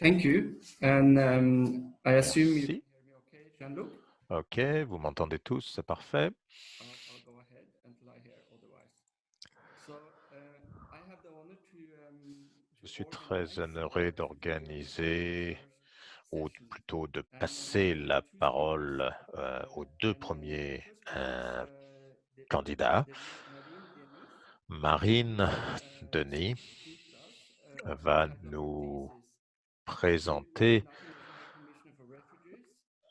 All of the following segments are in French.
Thank you. And I assume you can Merci. hear me okay, Jean-Luc? Ok, vous m'entendez tous, c'est parfait. I'll go ahead until I hear otherwise. So I have the honor Je to suis très organize honoré the d'organiser, first ou session. plutôt de And passer there are la two speakers. parole aux deux And the premiers first one is candidats. Marine Denis. Marine So Denis she plus va have done her nous thesis with the présenter United Nations High Commissioner for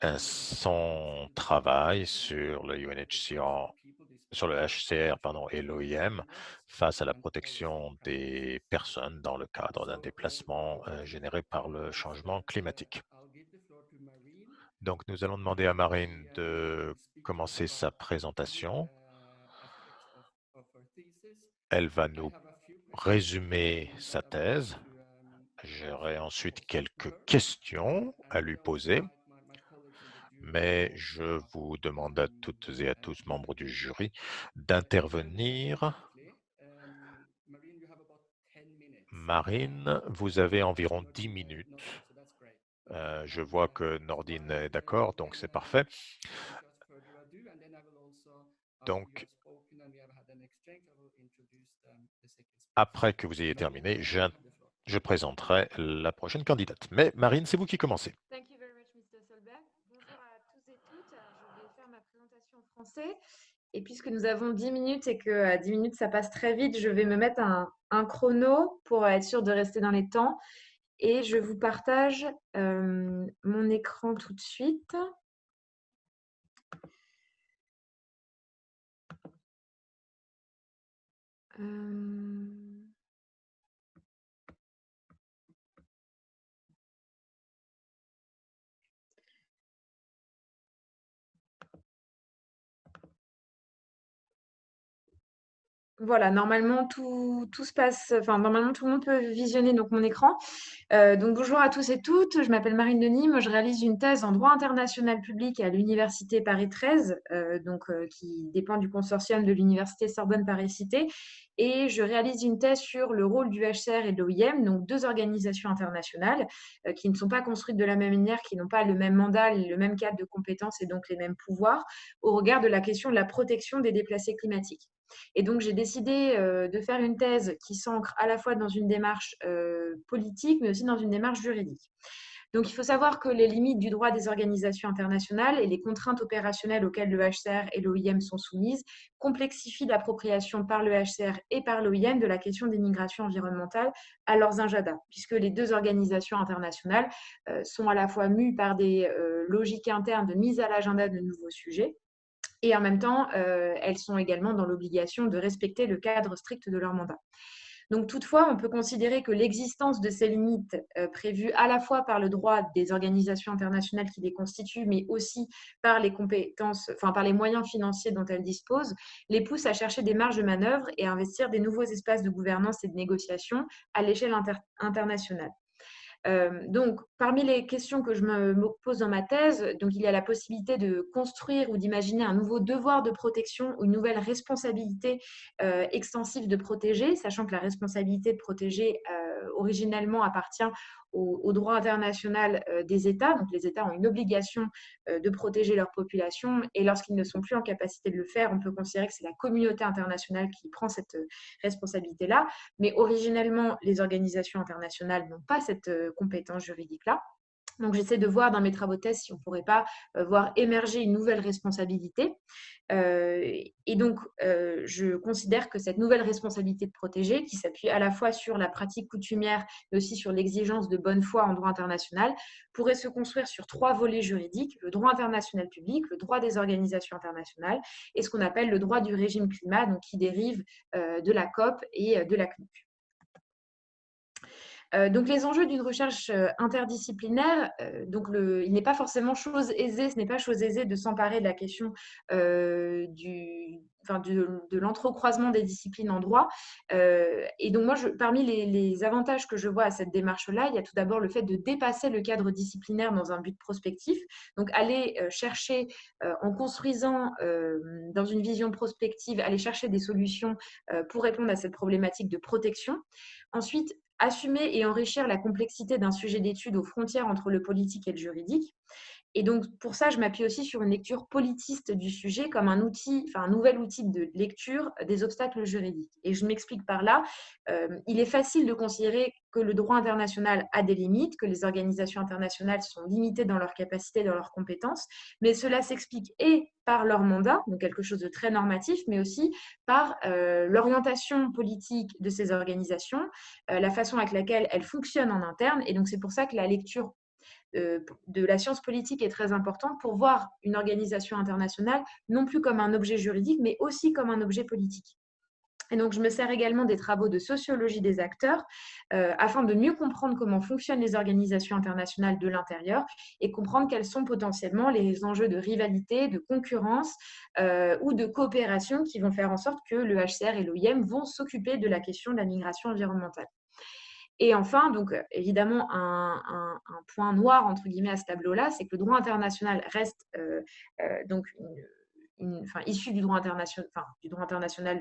Refugees son and travail sur le the protection UNHCR, of people sur le displaced HCR et from war l'OIM areas face à la and policy protection practices. des personnes dans le cadre d'un So déplacement généré par le first, changement climatique. I'll give the floor to Marine, Donc, nous allons demander à and Marine de to speak to us commencer sa about key présentation. aspects of her thesis. Elle va I nous have a few questions résumer sa that I would like thèse. to J'aurai ensuite pose to quelques her, questions and à I lui will also poser, invite my colleagues in the jury to mais je also vous demande à toutes et à tous, membres du intervene. jury, Very, very d'intervenir. briefly, Marine, you have about 10 minutes. Marine, vous And avez I see environ 10 Nordine minutes. nodding, so that's great. Je vois que So Nordine I est d'accord, donc c'est parfait. without further ado, and then I will also, after you Donc, have spoken and we have had an exchange, I will introduce the second speaker. après que vous ayez Marine, terminé, you have the floor. je présenterai la prochaine candidate. Mais Marine, c'est vous qui commencez. Thank you very much, Mr. Solberg. Bonjour à tous et toutes. Alors, je vais faire ma présentation en français. Et puisque nous avons 10 minutes et que 10 minutes, ça passe très vite, je vais me mettre un chrono pour être sûr de rester dans les temps. Et je vous partage mon écran tout de suite. Voilà, normalement tout se passe, enfin normalement tout le monde peut visionner donc mon écran. Donc bonjour à tous et toutes, je m'appelle Marine Denis, moi je réalise une thèse en droit international public à l'université Paris 13, qui dépend du consortium de l'université Sorbonne Paris-Cité, et je réalise une thèse sur le rôle du HCR et de l'OIM, donc deux organisations internationales qui ne sont pas construites de la même manière, qui n'ont pas le même mandat, le même cadre de compétences et donc les mêmes pouvoirs au regard de la question de la protection des déplacés climatiques. Et donc, j'ai décidé de faire une thèse qui s'ancre à la fois dans une démarche politique, mais aussi dans une démarche juridique. Donc, il faut savoir que les limites du droit des organisations internationales et les contraintes opérationnelles auxquelles le HCR et l'OIM sont soumises complexifient l'appropriation par le HCR et par l'OIM de la question des migrations environnementales à leurs agendas, puisque les deux organisations internationales sont à la fois mues par des logiques internes de mise à l'agenda de nouveaux sujets, et en même temps, elles sont également dans l'obligation de respecter le cadre strict de leur mandat. Donc, toutefois, on peut considérer que l'existence de ces limites prévues à la fois par le droit des organisations internationales qui les constituent, mais aussi par les compétences, enfin par les moyens financiers dont elles disposent, les poussent à chercher des marges de manœuvre et à investir des nouveaux espaces de gouvernance et de négociation à l'échelle internationale. Donc, parmi les questions que je me pose dans ma thèse, donc, il y a la possibilité de construire ou d'imaginer un nouveau devoir de protection ou une nouvelle responsabilité extensive de protéger, sachant que la responsabilité de protéger originellement appartient au droit international des États. Donc, les États ont une obligation de protéger leur population et lorsqu'ils ne sont plus en capacité de le faire, on peut considérer que c'est la communauté internationale qui prend cette responsabilité-là. Mais originellement, les organisations internationales n'ont pas cette compétence juridique-là. Donc, j'essaie de voir dans mes travaux de thèse si on ne pourrait pas voir émerger une nouvelle responsabilité. Et donc, je considère que cette nouvelle responsabilité de protéger, qui s'appuie à la fois sur la pratique coutumière, mais aussi sur l'exigence de bonne foi en droit international, pourrait se construire sur trois volets juridiques: le droit international public, le droit des organisations internationales et ce qu'on appelle le droit du régime climat, donc qui dérive de la COP et de la CNUC. Donc, les enjeux d'une recherche interdisciplinaire, il n'est pas forcément chose aisée, ce n'est pas chose aisée de s'emparer de la question de l'entrecroisement des disciplines en droit. Et donc, moi, parmi les avantages que je vois à cette démarche-là, il y a tout d'abord le fait de dépasser le cadre disciplinaire dans un but prospectif. Donc, aller chercher, en construisant dans une vision prospective, aller chercher des solutions pour répondre à cette problématique de protection. Ensuite, assumer et enrichir la complexité d'un sujet d'étude aux frontières entre le politique et le juridique. Et donc, pour ça, je m'appuie aussi sur une lecture politiste du sujet comme un outil, enfin un nouvel outil de lecture des obstacles juridiques. Et je m'explique par là. Il est facile de considérer que le droit international a des limites, que les organisations internationales sont limitées dans leur capacité, dans leurs compétences, mais cela s'explique et par leur mandat, donc quelque chose de très normatif, mais aussi par l'orientation politique de ces organisations, la façon avec laquelle elles fonctionnent en interne. Et donc, c'est pour ça que la lecture de la science politique est très importante pour voir une organisation internationale non plus comme un objet juridique, mais aussi comme un objet politique. Et donc, je me sers également des travaux de sociologie des acteurs afin de mieux comprendre comment fonctionnent les organisations internationales de l'intérieur et comprendre quels sont potentiellement les enjeux de rivalité, de concurrence ou de coopération qui vont faire en sorte que le HCR et l'OIM vont s'occuper de la question de la migration environnementale. Et enfin, donc évidemment, un point noir, entre guillemets, à ce tableau-là, c'est que le droit international reste donc issu du droit international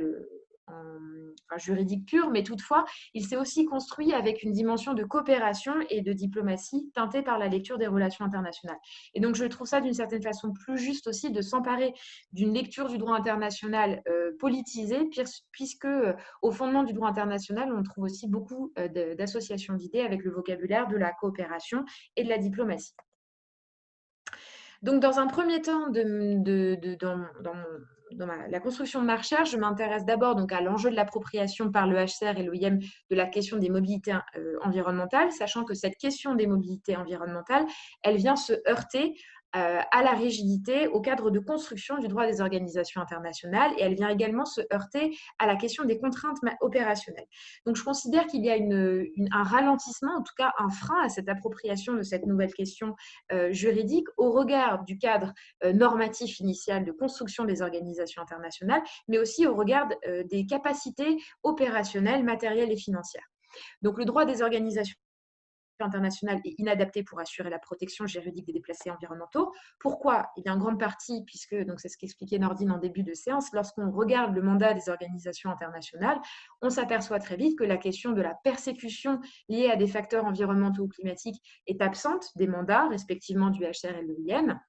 juridique pur, mais toutefois, il s'est aussi construit avec une dimension de coopération et de diplomatie teintée par la lecture des relations internationales. Et donc, je trouve ça d'une certaine façon plus juste aussi de s'emparer d'une lecture du droit international politisée, puisque au fondement du droit international, on trouve aussi beaucoup d'associations d'idées avec le vocabulaire de la coopération et de la diplomatie. Donc, dans un premier temps, dans la construction de ma recherche, je m'intéresse d'abord donc à l'enjeu de l'appropriation par le HCR et l'OIM de la question des mobilités environnementales, sachant que cette question des mobilités environnementales, elle vient se heurter à la rigidité au cadre de construction du droit des organisations internationales et elle vient également se heurter à la question des contraintes opérationnelles. Donc, je considère qu'il y a un ralentissement, en tout cas un frein à cette appropriation de cette nouvelle question juridique au regard du cadre normatif initial de construction des organisations internationales, mais aussi au regard des capacités opérationnelles, matérielles et financières. Donc, le droit des organisations internationale est inadapté pour assurer la protection juridique des déplacés environnementaux. Pourquoi? Il y a en grande partie, puisque c'est ce qu'expliquait Nordine en début de séance, lorsqu'on regarde le mandat des organisations internationales, on s'aperçoit très vite que la question de la persécution liée à des facteurs environnementaux ou climatiques est absente des mandats, respectivement du HCR et de l'OIM,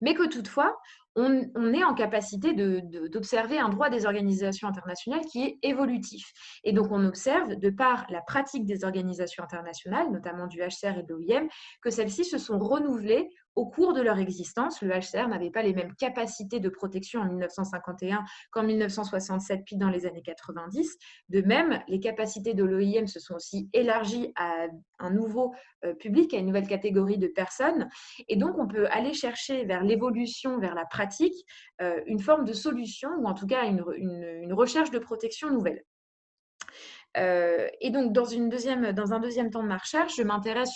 mais que toutefois, on est en capacité d'observer un droit des organisations internationales qui est évolutif. Et donc, on observe, de par la pratique des organisations internationales, notamment du HCR et de l'OIM, que celles-ci se sont renouvelées au cours de leur existence. Le HCR n'avait pas les mêmes capacités de protection en 1951 qu'en 1967, puis dans les années 90. De même, les capacités de l'OIM se sont aussi élargies à un nouveau public, à une nouvelle catégorie de personnes. Et donc, on peut aller chercher vers l'évolution, vers la pratique, une forme de solution, ou en tout cas une recherche de protection nouvelle. Et donc, dans un deuxième temps de ma recherche, je m'intéresse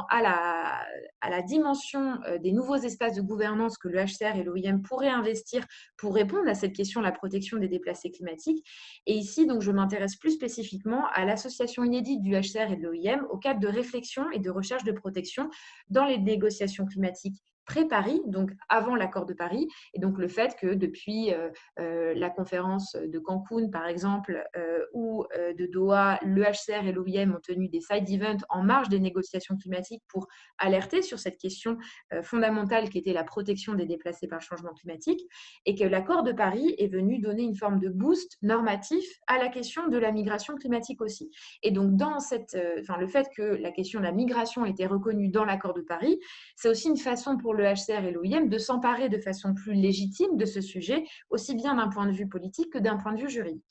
à la dimension des nouveaux espaces de gouvernance que le HCR et l'OIM pourraient investir pour répondre à cette question de la protection des déplacés climatiques. Et ici, donc, je m'intéresse plus spécifiquement à l'association inédite du HCR et de l'OIM au cadre de réflexion et de recherche de protection dans les négociations climatiques pré-Paris, donc avant l'accord de Paris, et donc le fait que depuis la conférence de Cancun, par exemple, ou de Doha, le HCR et l'OIM ont tenu des side events en marge des négociations climatiques pour alerter sur cette question fondamentale qui était la protection des déplacés par le changement climatique, et que l'accord de Paris est venu donner une forme de boost normatif à la question de la migration climatique aussi. Et donc, le fait que la question de la migration était reconnue dans l'accord de Paris, c'est aussi une façon pour le HCR et l'OIM de s'emparer de façon plus légitime de ce sujet, aussi bien d'un point de vue politique que d'un point de vue juridique.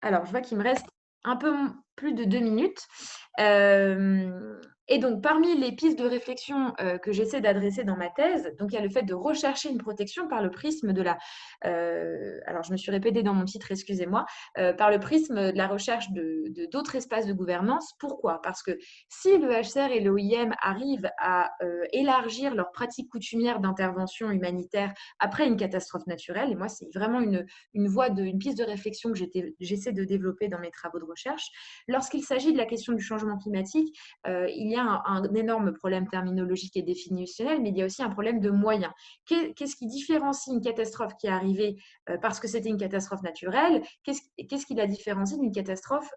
Alors, je vois qu'il me reste un peu plus de 2 minutes. Et donc, parmi les pistes de réflexion que j'essaie d'adresser dans ma thèse, donc il y a le fait de rechercher une protection par le prisme de la... alors, je me suis répétée dans mon titre, excusez-moi, par le prisme de la recherche d'autres espaces de gouvernance. Pourquoi? Parce que si le HCR et l'OIM arrivent à élargir leurs pratiques coutumières d'intervention humanitaire après une catastrophe naturelle, et moi, c'est vraiment une piste de réflexion que j'essaie de développer dans mes travaux de recherche, lorsqu'il s'agit de la question du changement climatique, il y y a un énorme problème terminologique et définitionnel, mais il y a aussi un problème de moyens. Qu'est-ce qui différencie une catastrophe qui est arrivée parce que c'était une catastrophe naturelle? Qu'est-ce qui la différencie d'une catastrophe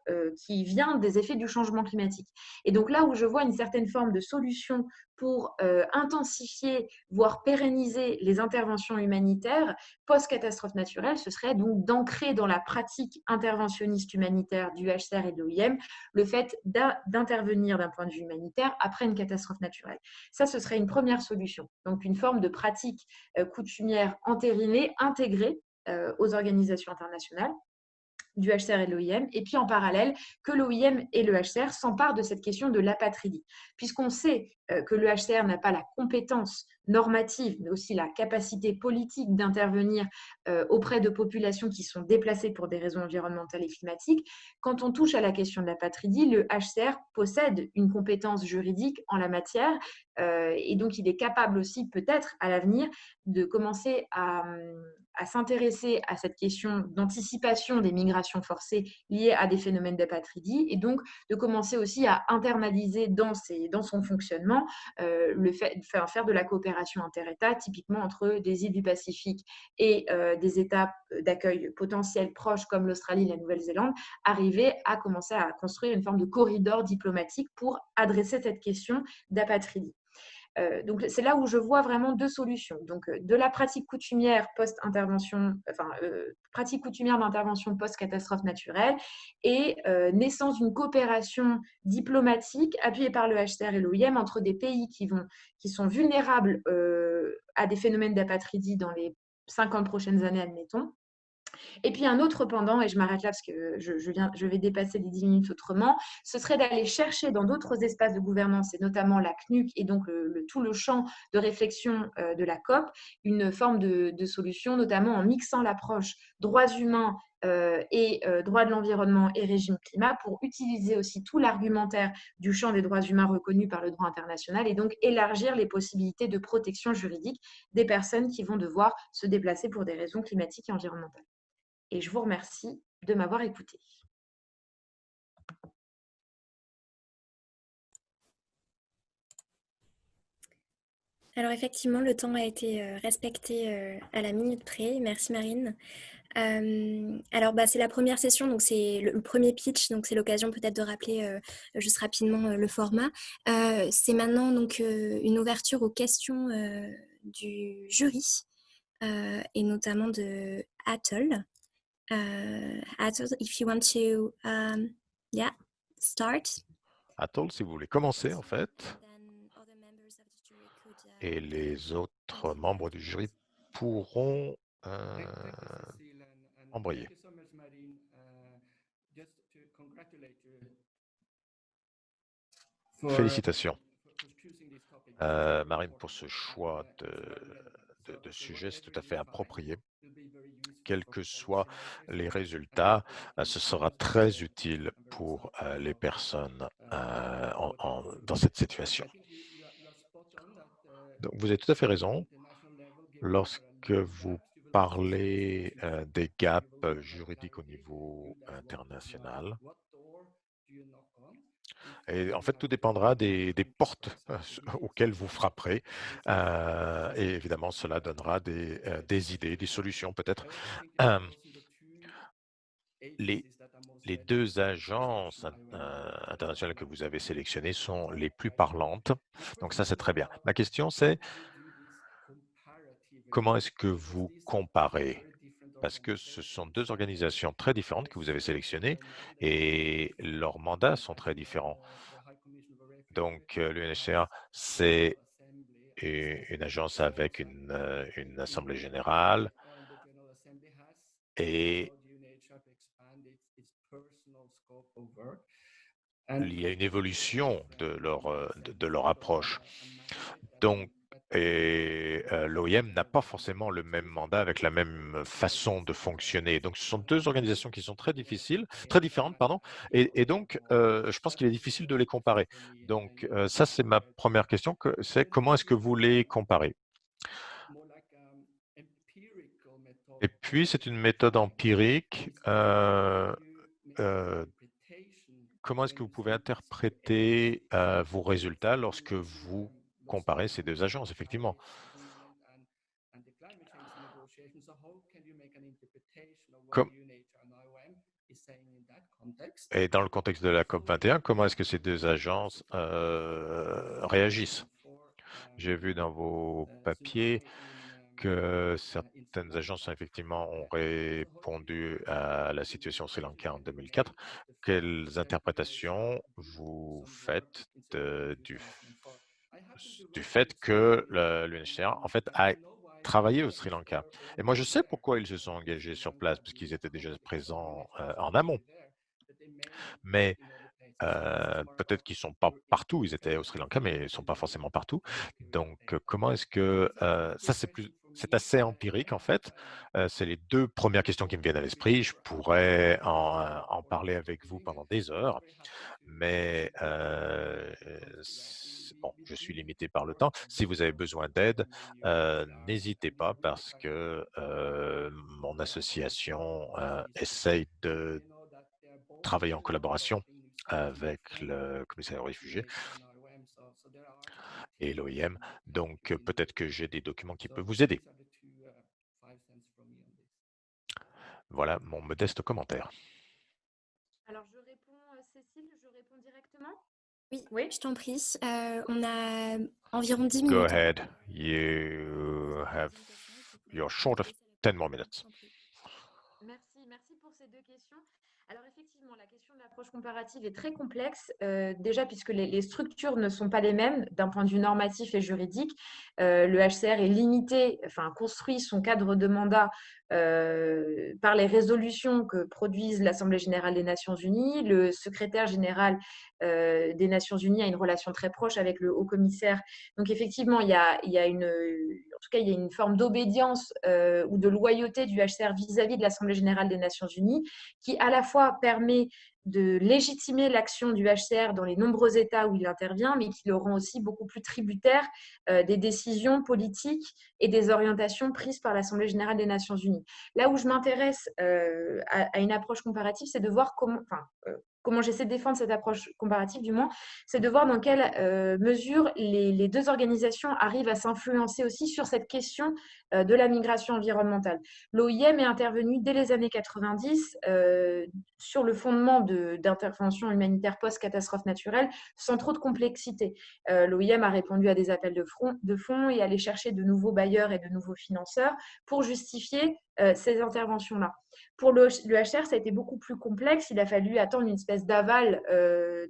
qui vient des effets du changement climatique? Et donc là où je vois une certaine forme de solution pour intensifier, voire pérenniser les interventions humanitaires post-catastrophe naturelle, ce serait donc d'ancrer dans la pratique interventionniste humanitaire du HCR et de l'OIM le fait d'intervenir d'un point de vue humanitaire après une catastrophe naturelle. Ça, ce serait une première solution. Donc une forme de pratique coutumière entérinée, intégrée aux organisations internationales du HCR et de l'OIM, et puis en parallèle, que l'OIM et le HCR s'emparent de cette question de l'apatridie. Puisqu'on sait que le HCR n'a pas la compétence normative, mais aussi la capacité politique d'intervenir auprès de populations qui sont déplacées pour des raisons environnementales et climatiques, quand on touche à la question de l'apatridie, le HCR possède une compétence juridique en la matière, et donc il est capable aussi peut-être à l'avenir de commencer à s'intéresser à cette question d'anticipation des migrations forcées liées à des phénomènes d'apatridie, et donc de commencer aussi à internaliser dans son fonctionnement le fait de faire de la coopération inter-États, typiquement entre des îles du Pacifique et des États d'accueil potentiels proches comme l'Australie et la Nouvelle-Zélande, arriver à commencer à construire une forme de corridor diplomatique pour adresser cette question d'apatridie. Donc, c'est là où je vois vraiment deux solutions. Donc, de la pratique coutumière post-intervention, pratique coutumière d'intervention post-catastrophe naturelle et naissance d'une coopération diplomatique appuyée par le HCR et l'OIM entre des pays qui sont vulnérables à des phénomènes d'apatridie dans les 50 prochaines années, admettons. Et puis un autre pendant, et je m'arrête là parce que je vais dépasser les 10 minutes autrement, ce serait d'aller chercher dans d'autres espaces de gouvernance, et notamment la CNUC et donc tout le champ de réflexion de la COP, une forme de solution, notamment en mixant l'approche droits humains et droits de l'environnement et régime climat pour utiliser aussi tout l'argumentaire du champ des droits humains reconnu par le droit international et donc élargir les possibilités de protection juridique des personnes qui vont devoir se déplacer pour des raisons climatiques et environnementales. Et je vous remercie de m'avoir écouté. Alors effectivement, le temps a été respecté à la minute près. Merci Marine. Alors c'est la première session, donc c'est le premier pitch, donc c'est l'occasion peut-être de rappeler juste rapidement le format. C'est maintenant donc une ouverture aux questions du jury et notamment de Atoll. Atoll, if you want to, start. Atoll, si vous voulez commencer, en fait, et les autres membres du jury pourront embrayer. Félicitations, Marine, pour ce choix de sujet. C'est tout à fait approprié. Quels que soient les résultats, ce sera très utile pour les personnes dans cette situation. Donc, vous avez tout à fait raison. Lorsque vous parlez des gaps juridiques au niveau international, et en fait, tout dépendra des portes auxquelles vous frapperez. Et évidemment, cela donnera des idées, des solutions peut-être. Les deux agences internationales que vous avez sélectionnées sont les plus parlantes. Donc ça, c'est très bien. Ma question, c'est comment est-ce que vous comparez? Parce que ce sont deux organisations très différentes que vous avez sélectionnées et leurs mandats sont très différents. Donc, l'UNHCR, c'est une agence avec une assemblée générale et il y a une évolution de leur approche. Donc, l'OIM n'a pas forcément le même mandat avec la même façon de fonctionner. Donc, ce sont deux organisations qui sont très différentes, pardon. Et donc, je pense qu'il est difficile de les comparer. Donc, ça, c'est ma première question, c'est comment est-ce que vous les comparez? Et puis, c'est une méthode empirique. comment est-ce que vous pouvez interpréter vos résultats lorsque vous comparez ces deux agences, effectivement? Com- Et dans le contexte de la COP21, comment est-ce que ces deux agences réagissent? J'ai vu dans vos papiers que certaines agences effectivement ont répondu à la situation au Sri Lanka en 2004. Quelles interprétations vous faites du fait que l'UNHCR en fait a travaillé au Sri Lanka? Et moi, je sais pourquoi ils se sont engagés sur place, parce qu'ils étaient déjà présents en amont. Mais peut-être qu'ils ne sont pas partout. Ils étaient au Sri Lanka, mais ils ne sont pas forcément partout. Donc, comment est-ce que ça, c'est assez empirique en fait. C'est les deux premières questions qui me viennent à l'esprit. Je pourrais en parler avec vous pendant des heures, mais bon, je suis limité par le temps. Si vous avez besoin d'aide, n'hésitez pas parce que mon association essaye de travailler en collaboration avec le commissaire aux réfugiés et l'OIM. Donc, peut-être que j'ai des documents qui peuvent vous aider. Voilà mon modeste commentaire. Alors, je réponds, Cécile, je réponds directement? Oui, Oui. je t'en prie. On a environ 10 Go minutes. ahead. You're short of 10 more minutes. Merci pour ces deux questions. Alors effectivement, la question de l'approche comparative est très complexe, déjà puisque les structures ne sont pas les mêmes d'un point de vue normatif et juridique. Le HCR est limité, enfin construit son cadre de mandat par les résolutions que produisent l'Assemblée générale des Nations unies. Le secrétaire général des Nations unies a une relation très proche avec le haut-commissaire. Donc effectivement, il y a une forme d'obédience ou de loyauté du HCR vis-à-vis de l'Assemblée générale des Nations unies qui à la fois permet de légitimer l'action du HCR dans les nombreux États où il intervient, mais qui le rend aussi beaucoup plus tributaire des décisions politiques et des orientations prises par l'Assemblée générale des Nations unies. Là où je m'intéresse à une approche comparative, c'est de voir comment j'essaie de défendre cette approche comparative, du moins, c'est de voir dans quelle mesure les deux organisations arrivent à s'influencer aussi sur cette question de la migration environnementale. L'OIM est intervenue dès les années 90 sur le fondement d'interventions humanitaires post-catastrophe naturelle sans trop de complexité. L'OIM a répondu à des appels de fonds et allé chercher de nouveaux bailleurs et de nouveaux financeurs pour justifier ces interventions-là. Pour le HR, ça a été beaucoup plus complexe. Il a fallu attendre une espèce d'aval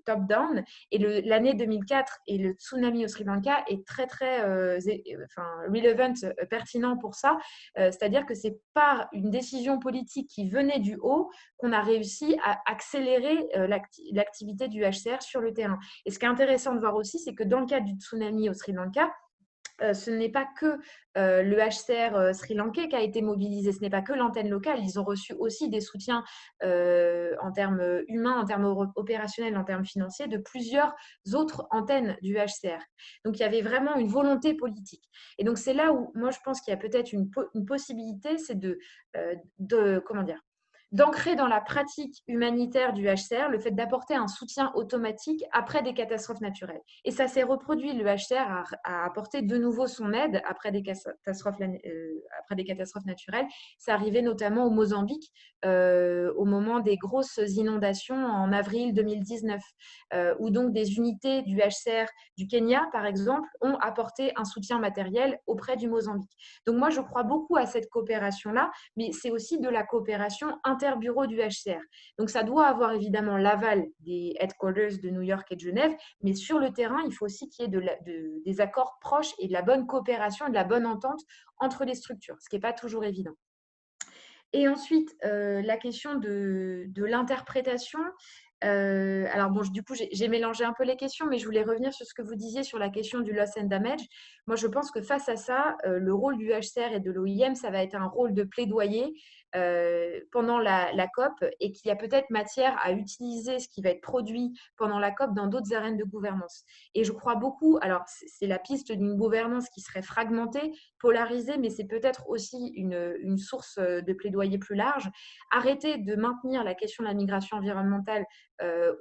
top-down. Et l'année 2004 et le tsunami au Sri Lanka est très, très relevant, pertinent pour ça. C'est-à-dire que c'est par une décision politique qui venait du haut qu'on a réussi à accélérer l'activité du HCR sur le terrain. Et ce qui est intéressant de voir aussi, c'est que dans le cadre du tsunami au Sri Lanka, ce n'est pas que le HCR sri-lankais qui a été mobilisé, ce n'est pas que l'antenne locale, ils ont reçu aussi des soutiens en termes humains, en termes opérationnels, en termes financiers de plusieurs autres antennes du HCR. Donc il y avait vraiment une volonté politique. Et donc c'est là où moi je pense qu'il y a peut-être une possibilité, c'est d'ancrer dans la pratique humanitaire du HCR le fait d'apporter un soutien automatique après des catastrophes naturelles. Et ça s'est reproduit. Le HCR a apporté de nouveau son aide après des catastrophes naturelles. C'est arrivé notamment au Mozambique au moment des grosses inondations en avril 2019, où donc des unités du HCR du Kenya, par exemple, ont apporté un soutien matériel auprès du Mozambique. Donc moi, je crois beaucoup à cette coopération-là, mais c'est aussi de la coopération interbureau du HCR. Donc ça doit avoir évidemment l'aval des headquarters de New York et de Genève, mais sur le terrain, il faut aussi qu'il y ait des accords proches et de la bonne coopération et de la bonne entente entre les structures, ce qui n'est pas toujours évident. Et ensuite, la question de l'interprétation. Alors bon, du coup, j'ai mélangé un peu les questions, mais je voulais revenir sur ce que vous disiez sur la question du loss and damage. Moi, je pense que face à ça, le rôle du HCR et de l'OIM, ça va être un rôle de plaidoyer pendant la COP et qu'il y a peut-être matière à utiliser ce qui va être produit pendant la COP dans d'autres arènes de gouvernance. Et je crois beaucoup, alors c'est la piste d'une gouvernance qui serait fragmentée, polarisée, mais c'est peut-être aussi une source de plaidoyer plus large. Arrêter de maintenir la question de la migration environnementale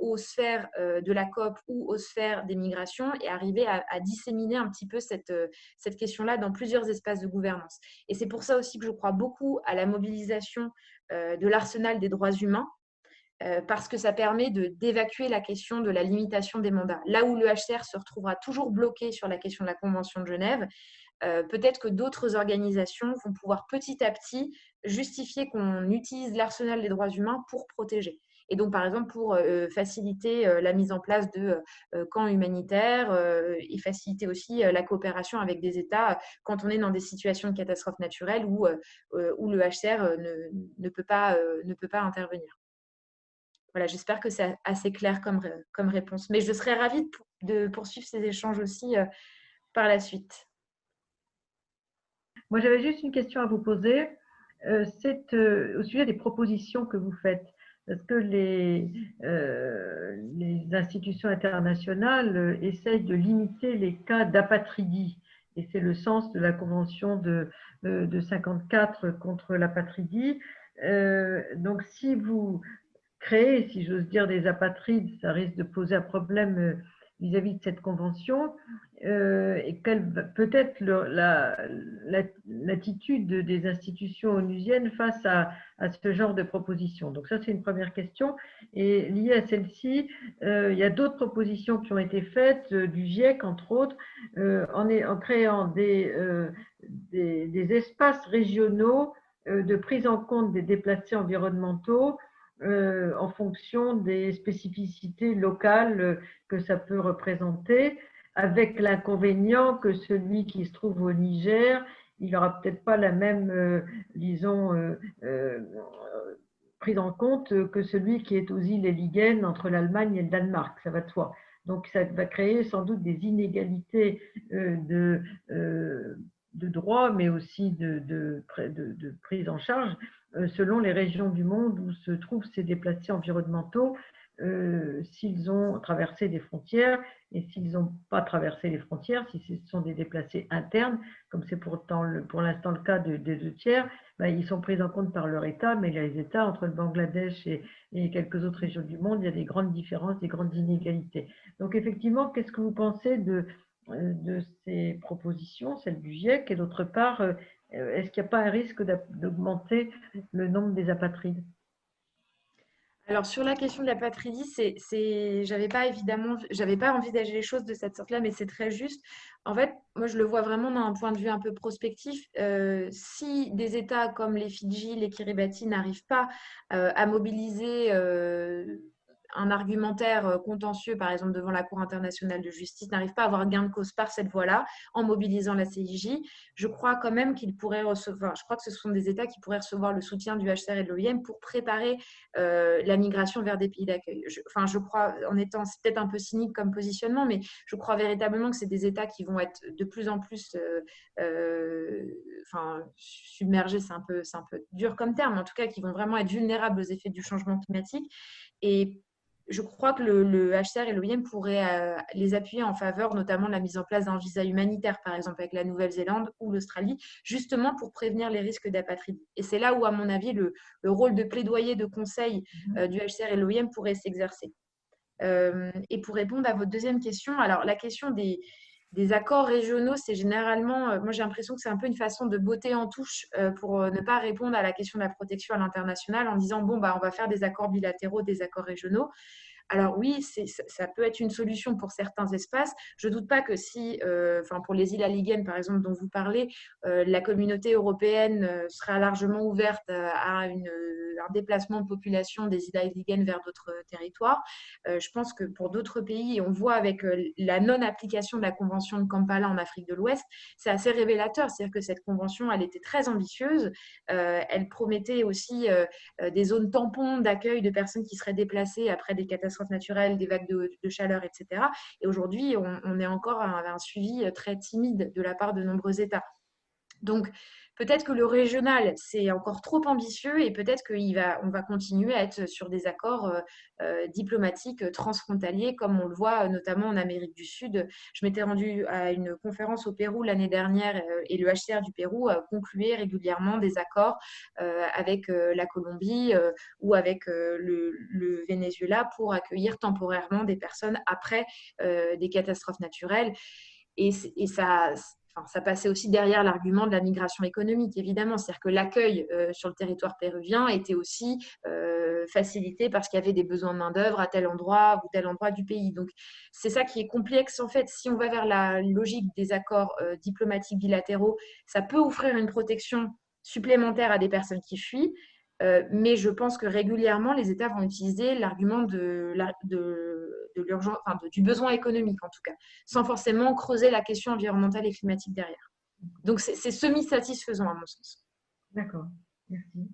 aux sphères de la COP ou aux sphères des migrations et arriver à disséminer un petit peu cette question-là dans plusieurs espaces de gouvernance. Et c'est pour ça aussi que je crois beaucoup à la mobilisation de l'arsenal des droits humains, parce que ça permet d'évacuer la question de la limitation des mandats. Là où le HCR se retrouvera toujours bloqué sur la question de la Convention de Genève, peut-être que d'autres organisations vont pouvoir petit à petit justifier qu'on utilise l'arsenal des droits humains pour protéger. Et donc, par exemple, pour faciliter la mise en place de camps humanitaires et faciliter aussi la coopération avec des États quand on est dans des situations de catastrophe naturelle où le HCR ne peut pas intervenir. Voilà, j'espère que c'est assez clair comme réponse. Mais je serais ravie de poursuivre ces échanges aussi par la suite. Moi, j'avais juste une question à vous poser. C'est au sujet des propositions que vous faites. Parce que les institutions internationales essayent de limiter les cas d'apatridie. Et c'est le sens de la Convention de 54 contre l'apatridie. Donc, si vous créez, si j'ose dire, des apatrides, ça risque de poser un problème vis-à-vis de cette convention. Et quelle peut être l'attitude des institutions onusiennes face à ce genre de propositions. Donc ça, c'est une première question. Et liée à celle-ci, il y a d'autres propositions qui ont été faites, du GIEC entre autres, en créant des espaces régionaux de prise en compte des déplacés environnementaux en fonction des spécificités locales que ça peut représenter, avec l'inconvénient que celui qui se trouve au Niger, il n'aura peut-être pas la même, prise en compte que celui qui est aux îles Héligen entre l'Allemagne et le Danemark, ça va de soi. Donc ça va créer sans doute des inégalités de droit, mais aussi de prise en charge selon les régions du monde où se trouvent ces déplacés environnementaux, s'ils ont traversé des frontières et s'ils n'ont pas traversé les frontières, si ce sont des déplacés internes, comme c'est pour l'instant le cas des deux tiers, ben, ils sont pris en compte par leur État, mais les États, entre le Bangladesh et quelques autres régions du monde, il y a des grandes différences, des grandes inégalités. Donc effectivement, qu'est-ce que vous pensez de ces propositions, celles du GIEC, et d'autre part, est-ce qu'il n'y a pas un risque d'augmenter le nombre des apatrides? Alors, sur la question de l'apatridie, j'avais pas envisagé les choses de cette sorte-là, mais c'est très juste. En fait, moi, je le vois vraiment d'un point de vue un peu prospectif. Si des États comme les Fidji, les Kiribati n'arrivent pas à mobiliser un argumentaire contentieux, par exemple, devant la Cour internationale de justice, n'arrive pas à avoir gain de cause par cette voie-là, en mobilisant la CIJ, je crois quand même qu'ils pourraient recevoir, je crois que ce sont des États qui pourraient recevoir le soutien du HCR et de l'OIM pour préparer la migration vers des pays d'accueil. Je crois, en étant peut-être un peu cynique comme positionnement, mais je crois véritablement que c'est des États qui vont être de plus en plus submergés, c'est un peu dur comme terme, mais en tout cas qui vont vraiment être vulnérables aux effets du changement climatique. Et je crois que le HCR et l'OIM pourraient les appuyer en faveur notamment de la mise en place d'un visa humanitaire, par exemple avec la Nouvelle-Zélande ou l'Australie, justement pour prévenir les risques d'apatridie. Et c'est là où, à mon avis, le rôle de plaidoyer, de conseil du HCR et l'OIM pourrait s'exercer. Et pour répondre à votre deuxième question, alors la question des accords régionaux, c'est généralement, moi j'ai l'impression que c'est un peu une façon de botter en touche pour ne pas répondre à la question de la protection à l'international en disant bon, bah, on va faire des accords bilatéraux, des accords régionaux. Alors oui, ça peut être une solution pour certains espaces. Je ne doute pas que si, pour les îles Aliguen, par exemple, dont vous parlez, la communauté européenne sera largement ouverte à un déplacement de population des îles Aliguen vers d'autres territoires. Je pense que pour d'autres pays, on voit avec la non-application de la Convention de Kampala en Afrique de l'Ouest, c'est assez révélateur. C'est-à-dire que cette convention, elle était très ambitieuse. Elle promettait aussi des zones tampons d'accueil de personnes qui seraient déplacées après des catastrophes naturelles, des vagues de chaleur, etc. Et aujourd'hui, on est encore à un suivi très timide de la part de nombreux États. Donc, peut-être que le régional, c'est encore trop ambitieux et peut-être qu'on va continuer à être sur des accords diplomatiques transfrontaliers, comme on le voit notamment en Amérique du Sud. Je m'étais rendue à une conférence au Pérou l'année dernière et le HCR du Pérou concluait régulièrement des accords avec la Colombie ou avec le Venezuela pour accueillir temporairement des personnes après des catastrophes naturelles. Et ça, enfin, ça passait aussi derrière l'argument de la migration économique, évidemment. C'est-à-dire que l'accueil sur le territoire péruvien était aussi facilité parce qu'il y avait des besoins de main-d'œuvre à tel endroit ou tel endroit du pays. Donc, c'est ça qui est complexe, en fait. Si on va vers la logique des accords diplomatiques bilatéraux, ça peut offrir une protection supplémentaire à des personnes qui fuient. Mais je pense que régulièrement, les États vont utiliser l'argument de l'urgence, enfin, du besoin économique, en tout cas, sans forcément creuser la question environnementale et climatique derrière. Donc, c'est semi-satisfaisant, à mon sens. D'accord, merci.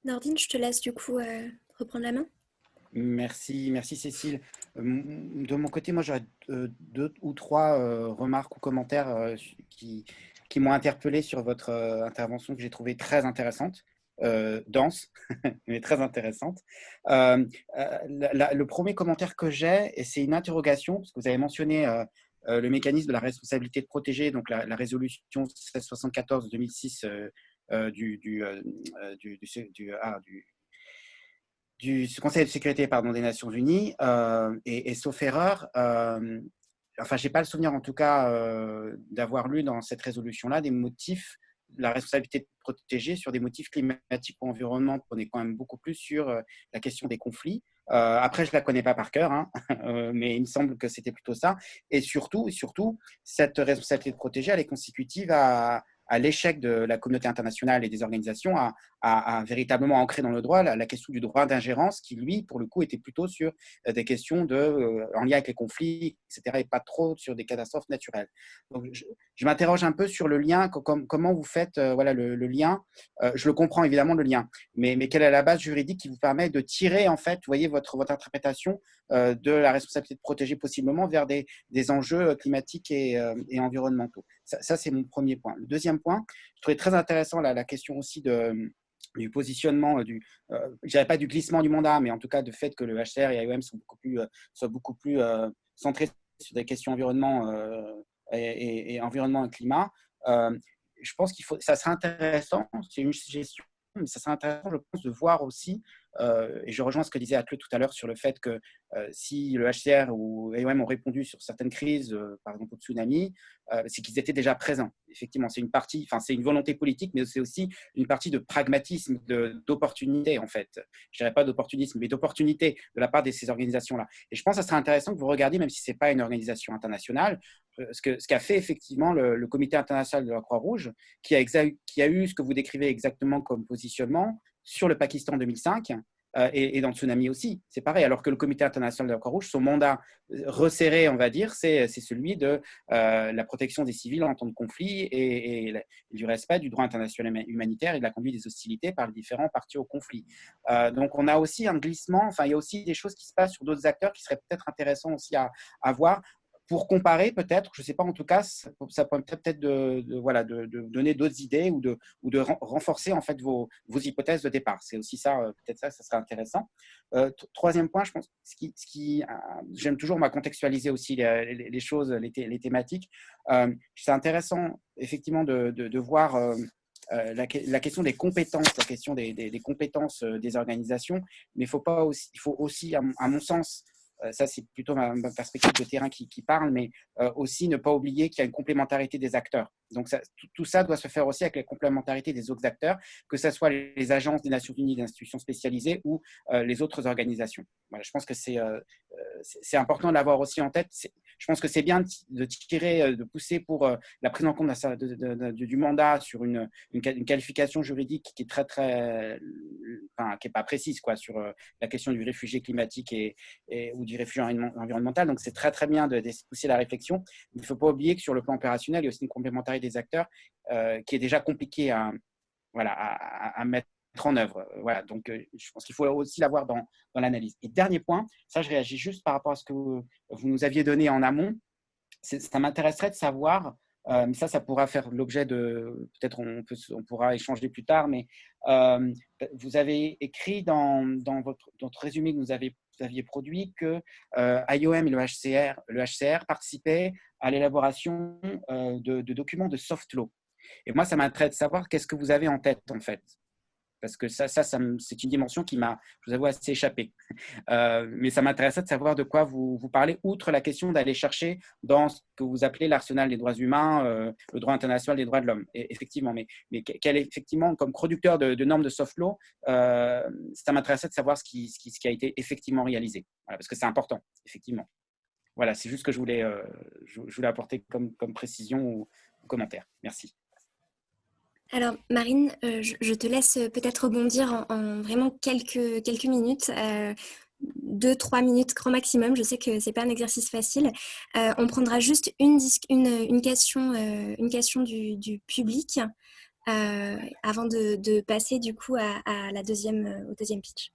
Nordine, je te laisse du coup reprendre la main. Merci Cécile. De mon côté, moi j'aurais 2 ou 3 remarques ou commentaires qui m'ont interpellé sur votre intervention que j'ai trouvée très intéressante, dense, mais très intéressante. Le premier commentaire que j'ai, et c'est une interrogation, parce que vous avez mentionné le mécanisme de la responsabilité de protéger, donc la résolution 1674 de 2006 du Conseil de sécurité des Nations Unies, et sauf erreur, enfin, je n'ai pas le souvenir en tout cas d'avoir lu dans cette résolution-là des motifs de la responsabilité de protéger sur des motifs climatiques ou environnement. On est quand même beaucoup plus sur la question des conflits. Après, je ne la connais pas par cœur, hein, mais il me semble que c'était plutôt ça. Et surtout, cette responsabilité de protéger, elle est consécutive à l'échec de la communauté internationale et des organisations à véritablement ancrer dans le droit la question du droit d'ingérence qui, lui, pour le coup, était plutôt sur des questions en lien avec les conflits, etc., et pas trop sur des catastrophes naturelles. Donc, je m'interroge un peu sur le lien, comment vous faites voilà, le lien. Je le comprends évidemment, le lien, mais quelle est la base juridique qui vous permet de tirer, en fait, vous voyez, votre interprétation de la responsabilité de protéger possiblement vers des enjeux climatiques et environnementaux. Ça, c'est mon premier point. Le deuxième point, je trouvais très intéressant la question aussi du positionnement, je ne dirais pas du glissement du mandat, mais en tout cas du fait que le HCR et l'IOM soient beaucoup plus centrés sur des questions environnement et environnement et climat. Je pense ça serait intéressant, c'est une suggestion, mais ça serait intéressant, je pense, de voir aussi, et je rejoins ce que disait Atle tout à l'heure sur le fait que si le HCR ou l'IOM ont répondu sur certaines crises, par exemple au tsunami, c'est qu'ils étaient déjà présents. Effectivement, c'est une volonté politique, mais c'est aussi une partie de pragmatisme, d'opportunité, en fait. Je ne dirais pas d'opportunisme, mais d'opportunité de la part de ces organisations-là. Et je pense que ça serait intéressant que vous regardiez, même si ce n'est pas une organisation internationale, ce qu'a fait effectivement le Comité international de la Croix-Rouge, qui a eu ce que vous décrivez exactement comme positionnement sur le Pakistan en 2005, et dans le tsunami aussi, c'est pareil. Alors que le Comité international de la Croix-Rouge, son mandat resserré, on va dire, c'est celui de la protection des civils en temps de conflit et du respect du droit international humanitaire et de la conduite des hostilités par les différents parties au conflit. Donc, on a aussi un glissement, enfin, il y a aussi des choses qui se passent sur d'autres acteurs qui seraient peut-être intéressants aussi à voir. Pour comparer, peut-être, je ne sais pas, en tout cas, ça peut peut-être de donner d'autres idées ou de renforcer en fait vos hypothèses de départ. C'est aussi ça, peut-être ça serait intéressant. Troisième point, je pense, j'aime toujours contextualiser aussi les choses, les thématiques. C'est intéressant, effectivement, de voir la question des compétences, la question des compétences des organisations, mais il faut aussi, à mon sens, ça c'est plutôt ma perspective de terrain qui parle, mais aussi ne pas oublier qu'il y a une complémentarité des acteurs. Donc tout ça doit se faire aussi avec la complémentarité des autres acteurs, que ce soit les agences des Nations Unies, des institutions spécialisées ou les autres organisations. Voilà, je pense que c'est important de l'avoir aussi en tête. Je pense que c'est bien de pousser pour la prise en compte du mandat sur une qualification juridique qui est qui n'est pas précise sur la question du réfugié climatique ou du réfugié environnemental. Donc, c'est très, très bien de pousser la réflexion. Il ne faut pas oublier que sur le plan opérationnel, il y a aussi une complémentarité des acteurs qui est déjà compliquée à mettre en œuvre. Voilà, donc je pense qu'il faut aussi l'avoir dans l'analyse. Et dernier point, ça je réagis juste par rapport à ce que vous nous aviez donné en amont. ça m'intéresserait de savoir, mais ça pourra faire l'objet de, peut-être on pourra échanger plus tard, mais vous avez écrit dans votre résumé que vous aviez produit que IOM et le HCR participaient à l'élaboration de documents de soft law. Et moi, ça m'intéresse de savoir qu'est-ce que vous avez en tête, en fait. Parce que c'est une dimension qui m'a, je vous avoue, assez échappé. Mais ça m'intéressait de savoir de quoi vous parlez, outre la question d'aller chercher dans ce que vous appelez l'arsenal des droits humains, le droit international des droits de l'homme. Effectivement, mais quel est effectivement, comme producteur de normes de soft law, ça m'intéressait de savoir ce qui a été effectivement réalisé. Voilà, parce que c'est important, effectivement. Voilà, c'est juste ce que je voulais apporter comme précision ou commentaire. Merci. Alors, Marine, je te laisse peut-être rebondir en vraiment quelques minutes, 2-3 minutes grand maximum. Je sais que ce n'est pas un exercice facile. On prendra juste une question du public avant de passer du coup au deuxième pitch.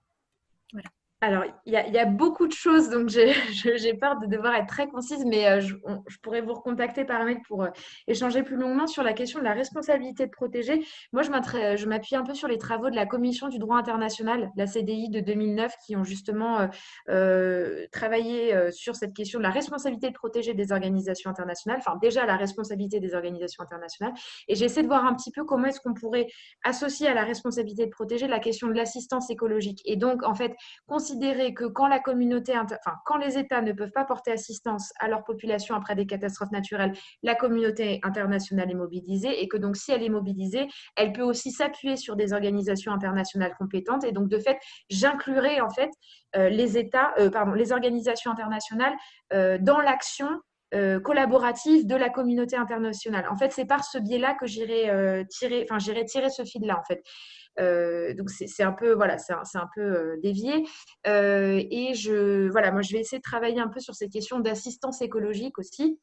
Voilà. Alors, il y a beaucoup de choses, donc j'ai peur de devoir être très concise, mais je pourrais vous recontacter par mail pour échanger plus longuement sur la question de la responsabilité de protéger. Moi, je m'appuie un peu sur les travaux de la Commission du droit international, la CDI de 2009, qui ont justement travaillé sur cette question de la responsabilité de protéger des organisations internationales, enfin déjà la responsabilité des organisations internationales. Et j'essaie de voir un petit peu comment est-ce qu'on pourrait associer à la responsabilité de protéger la question de l'assistance écologique. Et donc, en fait, considérer que quand les États ne peuvent pas porter assistance à leur population après des catastrophes naturelles, la communauté internationale est mobilisée et que donc si elle est mobilisée, elle peut aussi s'appuyer sur des organisations internationales compétentes. Et donc de fait, j'inclurai en fait les organisations internationales dans l'action collaborative de la communauté internationale. En fait, c'est par ce biais-là que j'irai tirer ce fil-là en fait. Donc c'est un peu dévié et moi je vais essayer de travailler un peu sur ces questions d'assistance écologique aussi,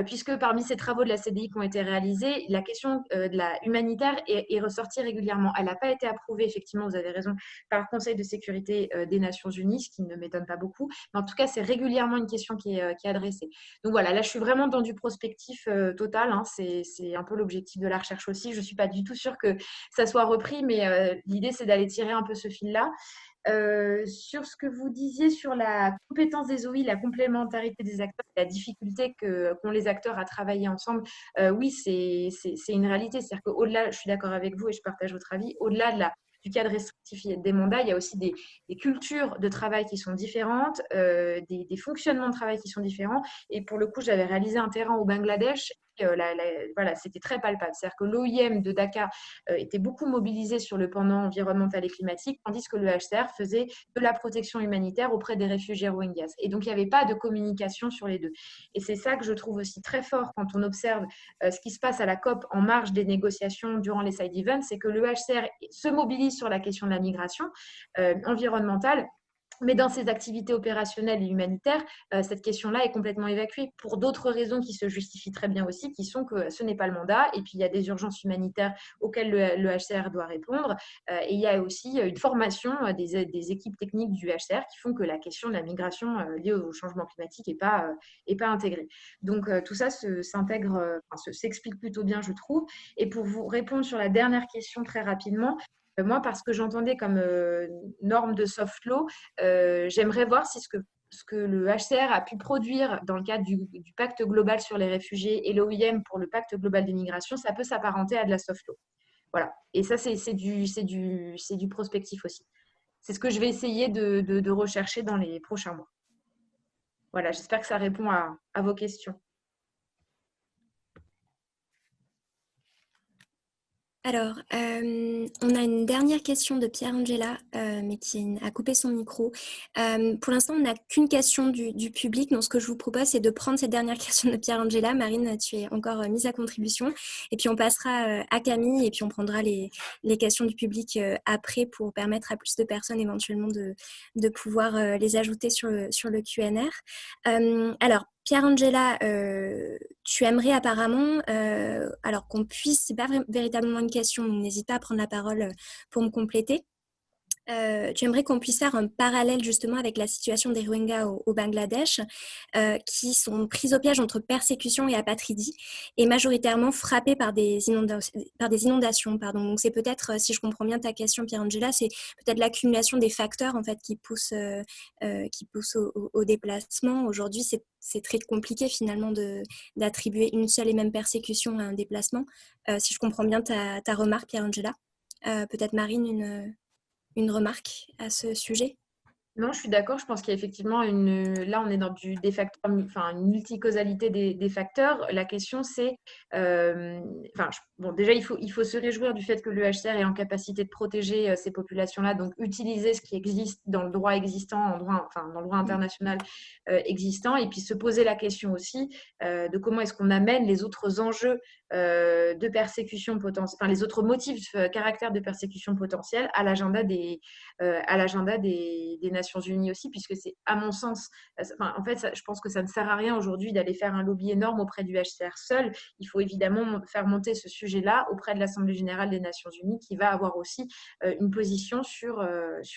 puisque parmi ces travaux de la CDI qui ont été réalisés, la question de la humanitaire est ressortie régulièrement. Elle n'a pas été approuvée, effectivement, vous avez raison, par le Conseil de sécurité des Nations Unies, ce qui ne m'étonne pas beaucoup. Mais en tout cas, c'est régulièrement une question qui est adressée. Donc voilà, là, je suis vraiment dans du prospectif total. Hein. C'est un peu l'objectif de la recherche aussi. Je ne suis pas du tout sûre que ça soit repris, mais l'idée, c'est d'aller tirer un peu ce fil-là. Sur ce que vous disiez sur la compétence des OI, la complémentarité des acteurs, la difficulté qu'ont les acteurs à travailler ensemble, oui, c'est une réalité. C'est-à-dire qu'au-delà, je suis d'accord avec vous et je partage votre avis, au-delà du cadre restrictif des mandats, il y a aussi des cultures de travail qui sont différentes, des fonctionnements de travail qui sont différents. Et pour le coup, j'avais réalisé un terrain au Bangladesh. Voilà, c'était très palpable. C'est-à-dire que l'OIM de Dakar était beaucoup mobilisé sur le pendant environnemental et climatique, tandis que le HCR faisait de la protection humanitaire auprès des réfugiés rohingyas. Et donc, il n'y avait pas de communication sur les deux. Et c'est ça que je trouve aussi très fort quand on observe ce qui se passe à la COP en marge des négociations durant les side events, c'est que le HCR se mobilise sur la question de la migration environnementale. Mais dans ces activités opérationnelles et humanitaires, cette question-là est complètement évacuée pour d'autres raisons qui se justifient très bien aussi, qui sont que ce n'est pas le mandat, et puis il y a des urgences humanitaires auxquelles le HCR doit répondre, et il y a aussi une formation des équipes techniques du HCR qui font que la question de la migration liée au changement climatique n'est pas intégrée. Donc tout ça s'explique plutôt bien, je trouve. Et pour vous répondre sur la dernière question très rapidement, moi, parce que j'entendais comme norme de soft law, j'aimerais voir si ce que le HCR a pu produire dans le cadre du pacte global sur les réfugiés et l'OIM pour le pacte global des migrations, ça peut s'apparenter à de la soft law. Voilà. Et ça, c'est du prospectif aussi. C'est ce que je vais essayer de rechercher dans les prochains mois. Voilà, j'espère que ça répond à vos questions. Alors, on a une dernière question de Pierre-Angela, mais qui a coupé son micro. Pour l'instant, on n'a qu'une question du public. Donc, ce que je vous propose, c'est de prendre cette dernière question de Pierre-Angela. Marine, tu es encore mise à contribution. Et puis, on passera à Camille et puis on prendra les questions du public après pour permettre à plus de personnes éventuellement de pouvoir les ajouter sur le Q&R. Alors, Pierre-Angela, tu aimerais apparemment, alors qu'on puisse, c'est pas véritablement une question, donc n'hésite pas à prendre la parole pour me compléter. Tu aimerais qu'on puisse faire un parallèle justement avec la situation des Rohingyas au Bangladesh, qui sont pris au piège entre persécution et apatridie, et majoritairement frappés par des inondations. Pardon. Donc c'est peut-être, si je comprends bien ta question, Pierangela, c'est peut-être l'accumulation des facteurs en fait qui poussent au déplacement. Aujourd'hui, c'est très compliqué finalement d'attribuer une seule et même persécution à un déplacement. Si je comprends bien ta remarque, Pierangela. Peut-être Marine, une remarque à ce sujet? Non, je suis d'accord. Je pense qu'il y a effectivement là, on est dans des facteurs, enfin, une multicausalité des facteurs. La question, c'est, bon, déjà, il faut se réjouir du fait que le HCR est en capacité de protéger ces populations-là, donc utiliser ce qui existe dans le droit existant, dans le droit international existant, et puis se poser la question aussi de comment est-ce qu'on amène les autres enjeux de persécution potentielle, enfin, les autres motifs, caractères de persécution potentielle à l'agenda des Nations Unies aussi, puisque c'est, à mon sens, en fait, je pense que ça ne sert à rien aujourd'hui d'aller faire un lobby énorme auprès du HCR seul. Il faut évidemment faire monter ce sujet-là auprès de l'Assemblée générale des Nations Unies, qui va avoir aussi une position sur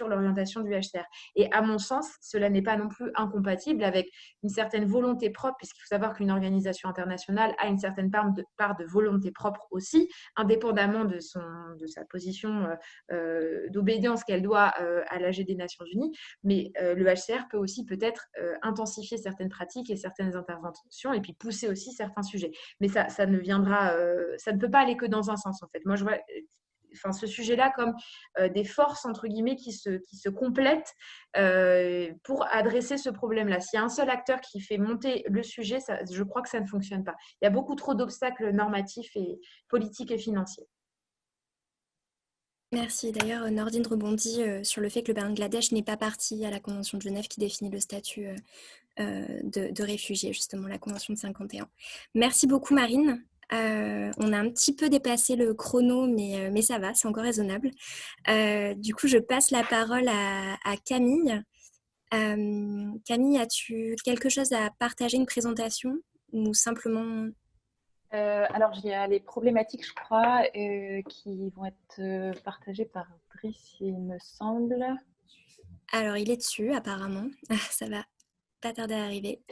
l'orientation du HCR. Et à mon sens, cela n'est pas non plus incompatible avec une certaine volonté propre, puisqu'il faut savoir qu'une organisation internationale a une certaine part de volonté propre aussi, indépendamment de sa position d'obédience qu'elle doit à l'AG des Nations Unies, mais le HCR peut aussi peut-être intensifier certaines pratiques et certaines interventions et puis pousser aussi certains sujets. Mais ça ne peut pas aller que dans un sens en fait. Moi, je vois ce sujet-là comme des forces, entre guillemets, qui se complètent pour adresser ce problème-là. S'il y a un seul acteur qui fait monter le sujet, je crois que ça ne fonctionne pas. Il y a beaucoup trop d'obstacles normatifs et politiques et financiers. Merci. D'ailleurs, Nordine rebondit sur le fait que le Bangladesh n'est pas partie à la Convention de Genève qui définit le statut de réfugié, justement, la Convention de 51. Merci beaucoup, Marine. On a un petit peu dépassé le chrono, mais ça va, c'est encore raisonnable. Du coup, je passe la parole à Camille. Camille, as-tu quelque chose à partager, une présentation ou simplement... Alors, il y a les problématiques, je crois, qui vont être partagées par Driss, il me semble. Alors, il est dessus, apparemment. Ça va pas tarder à arriver.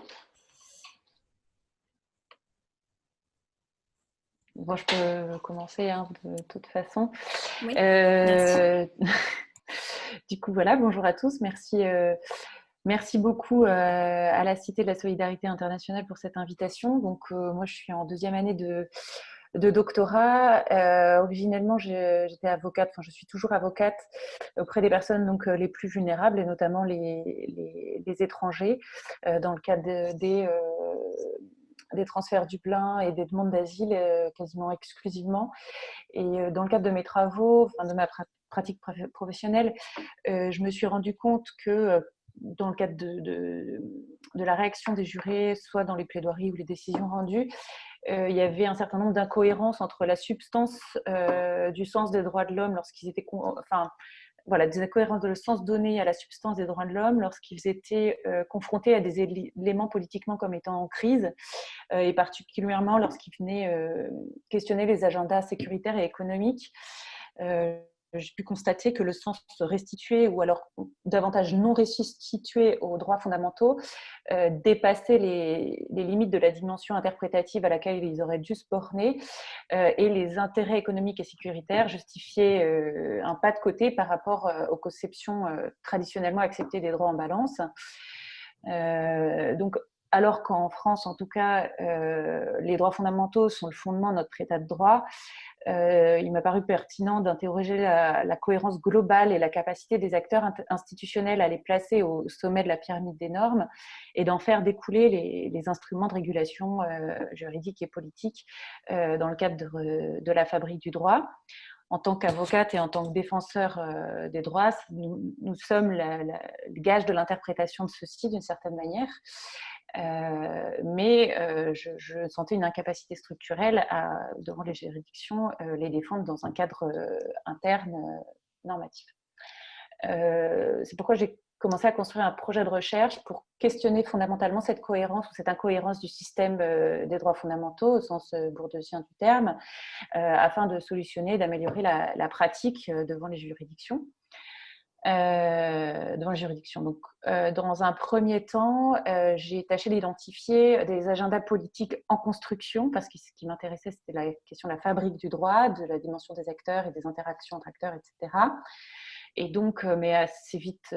Bon, je peux commencer de toute façon. Oui, merci. Du coup, voilà, bonjour à tous. Merci beaucoup à la Cité de la Solidarité Internationale pour cette invitation. Donc, moi, je suis en deuxième année de doctorat. Originellement, j'étais avocate, enfin, je suis toujours avocate auprès des personnes donc, les plus vulnérables et notamment les étrangers dans le cadre des transferts Dublin et des demandes d'asile quasiment exclusivement. Et dans le cadre de mes travaux, de ma pratique professionnelle, je me suis rendu compte que dans le cadre de la réaction des jurés, soit dans les plaidoiries ou les décisions rendues, il y avait un certain nombre d'incohérences entre la substance du sens des droits de l'homme lorsqu'ils étaient... des incohérences de le sens donné à la substance des droits de l'homme lorsqu'ils étaient confrontés à des éléments politiquement comme étant en crise, et particulièrement lorsqu'ils venaient questionner les agendas sécuritaires et économiques. J'ai pu constater que le sens restitué, ou alors davantage non restitué aux droits fondamentaux, dépassait les limites de la dimension interprétative à laquelle ils auraient dû se borner, et les intérêts économiques et sécuritaires justifiaient un pas de côté par rapport aux conceptions traditionnellement acceptées des droits en balance. Donc, alors qu'en France, en tout cas, les droits fondamentaux sont le fondement de notre état de droit, il m'a paru pertinent d'interroger la cohérence globale et la capacité des acteurs institutionnels à les placer au sommet de la pyramide des normes et d'en faire découler les instruments de régulation juridique et politique dans le cadre de la fabrique du droit. En tant qu'avocate et en tant que défenseur des droits, nous sommes le gage de l'interprétation de ceci d'une certaine manière. Mais je sentais une incapacité structurelle devant les juridictions les défendre dans un cadre interne normatif. C'est pourquoi j'ai commencé à construire un projet de recherche pour questionner fondamentalement cette cohérence ou cette incohérence du système des droits fondamentaux au sens bourdieussien du terme, afin de solutionner, d'améliorer la pratique devant les juridictions. devant la juridiction. Donc, dans un premier temps, j'ai tâché d'identifier des agendas politiques en construction, parce que ce qui m'intéressait, c'était la question de la fabrique du droit, de la dimension des acteurs et des interactions entre acteurs, etc. Et donc, mais assez vite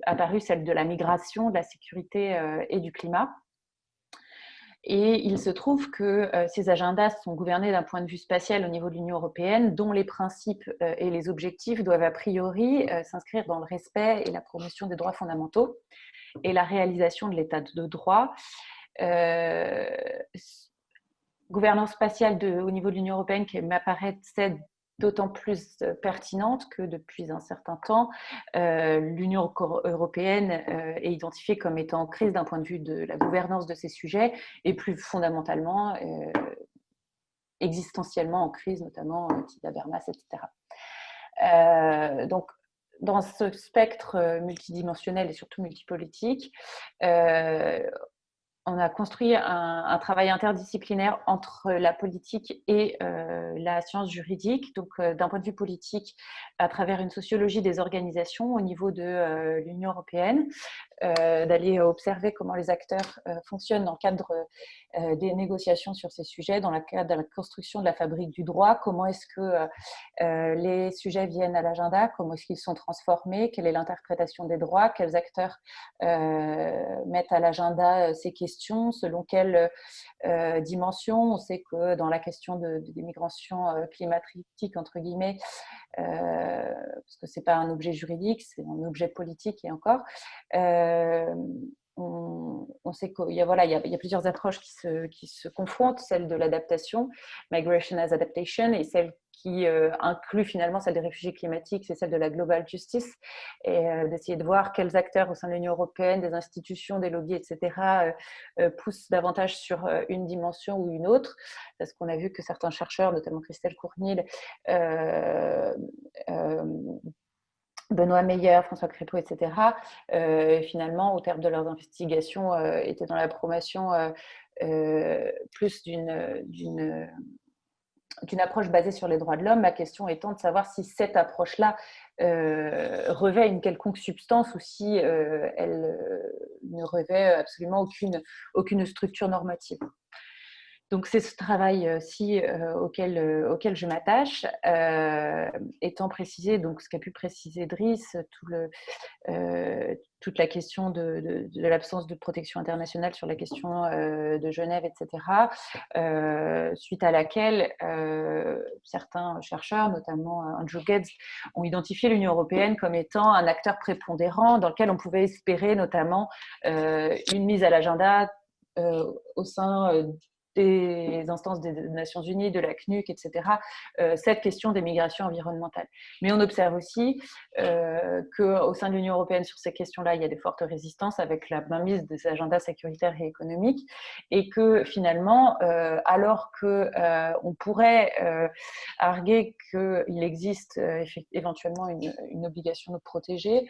apparue celle de la migration, de la sécurité et du climat. Et il se trouve que ces agendas sont gouvernés d'un point de vue spatial au niveau de l'Union européenne, dont les principes et les objectifs doivent a priori s'inscrire dans le respect et la promotion des droits fondamentaux et la réalisation de l'état de droit. Gouvernance spatiale au niveau de l'Union européenne qui m'apparaissait d'autant plus pertinente que depuis un certain temps, l'Union européenne est identifiée comme étant en crise d'un point de vue de la gouvernance de ces sujets et plus fondamentalement, existentiellement en crise, notamment Habermas, etc. Donc, dans ce spectre multidimensionnel et surtout multipolitique, on a construit un travail interdisciplinaire entre la politique et la science juridique. Donc, d'un point de vue politique, à travers une sociologie des organisations au niveau de l'Union européenne, d'aller observer comment les acteurs fonctionnent dans le cadre des négociations sur ces sujets, dans le cadre de la construction de la fabrique du droit, comment est-ce que les sujets viennent à l'agenda, comment est-ce qu'ils sont transformés, quelle est l'interprétation des droits, quels acteurs mettent à l'agenda ces questions, selon quelle dimension. On sait que dans la question des migrations climatique, entre guillemets, parce que ce n'est pas un objet juridique, c'est un objet politique et encore, on sait qu'il y a plusieurs approches qui se confrontent, celle de l'adaptation, Migration as Adaptation, et celle qui inclut finalement celle des réfugiés climatiques, c'est celle de la Global Justice, et d'essayer de voir quels acteurs au sein de l'Union européenne, des institutions, des lobbies, etc., poussent davantage sur une dimension ou une autre, parce qu'on a vu que certains chercheurs, notamment Christelle Cournil, Benoît Meyer, François Crépeau, etc., finalement, au terme de leurs investigations, étaient dans la promotion plus d'une approche basée sur les droits de l'homme. Ma question étant de savoir si cette approche-là revêt une quelconque substance ou si elle ne revêt absolument aucune structure normative. Donc, c'est ce travail-ci auquel je m'attache, étant précisé, donc ce qu'a pu préciser Driss, toute la question de l'absence de protection internationale sur la question de Genève, etc., suite à laquelle certains chercheurs, notamment Andrew Geddes, ont identifié l'Union européenne comme étant un acteur prépondérant dans lequel on pouvait espérer notamment une mise à l'agenda au sein des instances des Nations Unies, de la CNUC, etc., cette question des migrations environnementales. Mais on observe aussi qu'au sein de l'Union européenne, sur ces questions-là, il y a des fortes résistances avec la mainmise des agendas sécuritaires et économiques, et que finalement, alors qu'on pourrait arguer qu'il existe éventuellement une obligation de protéger,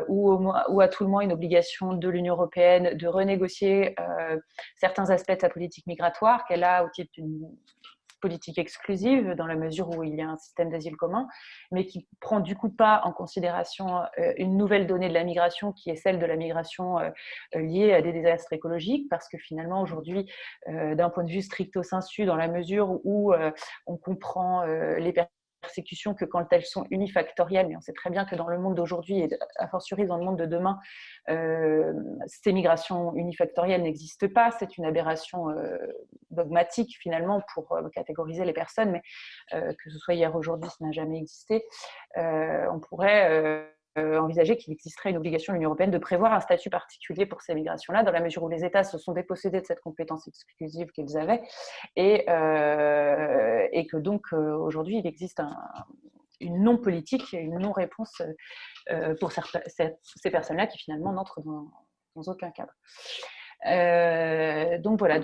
ou à tout le moins une obligation de l'Union européenne de renégocier certains aspects de sa politique migratoire qu'elle a au titre d'une politique exclusive dans la mesure où il y a un système d'asile commun, mais qui prend du coup pas en considération une nouvelle donnée de la migration qui est celle de la migration liée à des désastres écologiques, parce que finalement aujourd'hui, d'un point de vue stricto sensu, dans la mesure où on comprend les persécutions que quand elles sont unifactorielles, mais on sait très bien que dans le monde d'aujourd'hui et a fortiori dans le monde de demain, ces migrations unifactorielles n'existent pas. C'est une aberration dogmatique finalement pour catégoriser les personnes, mais que ce soit hier, aujourd'hui, ça n'a jamais existé. On pourrait envisager qu'il existerait une obligation de l'Union européenne de prévoir un statut particulier pour ces migrations-là, dans la mesure où les États se sont dépossédés de cette compétence exclusive qu'ils avaient, et que donc aujourd'hui il existe une non-politique, une non-réponse pour ces personnes-là qui finalement n'entrent dans aucun cadre. Donc voilà,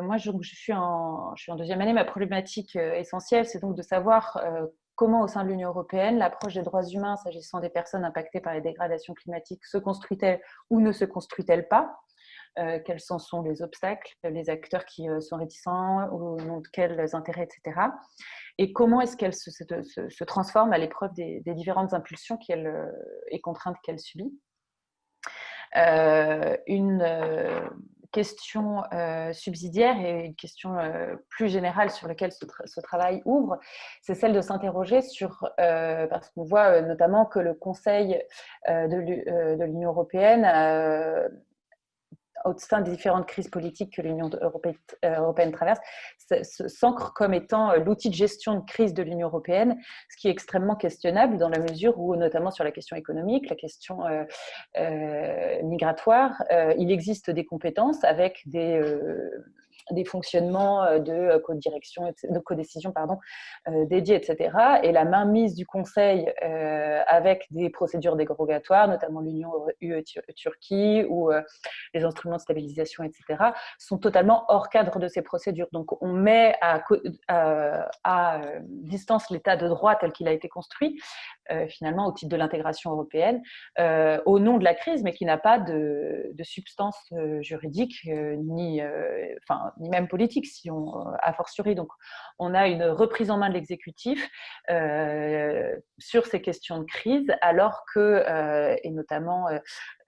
moi je suis en deuxième année. Ma problématique essentielle, c'est donc de savoir comment au sein de l'Union européenne l'approche des droits humains s'agissant des personnes impactées par les dégradations climatiques se construit-elle ou ne se construit-elle pas, quels sont les obstacles, les acteurs qui sont réticents, au nom de quels intérêts, etc. Et comment est-ce qu'elle se transforme à l'épreuve des différentes impulsions et contraintes qu'elle subit. Une question subsidiaire et une question plus générale sur laquelle ce travail ouvre, c'est celle de s'interroger sur, parce qu'on voit notamment que le Conseil de l'Union européenne au sein des différentes crises politiques que l'Union européenne traverse, s'ancre comme étant l'outil de gestion de crise de l'Union européenne, ce qui est extrêmement questionnable dans la mesure où, notamment sur la question économique, la question migratoire, il existe des compétences avec des fonctionnements de codirection, de codécision, dédiés, etc. Et la mainmise du Conseil avec des procédures dérogatoires, notamment l'Union UE-Turquie ou les instruments de stabilisation, etc., sont totalement hors cadre de ces procédures. Donc, on met à distance l'état de droit tel qu'il a été construit, finalement, au titre de l'intégration européenne, au nom de la crise, mais qui n'a pas de substance juridique, ni même politique, a fortiori. Donc, on a une reprise en main de l'exécutif sur ces questions de crise, alors que, et notamment,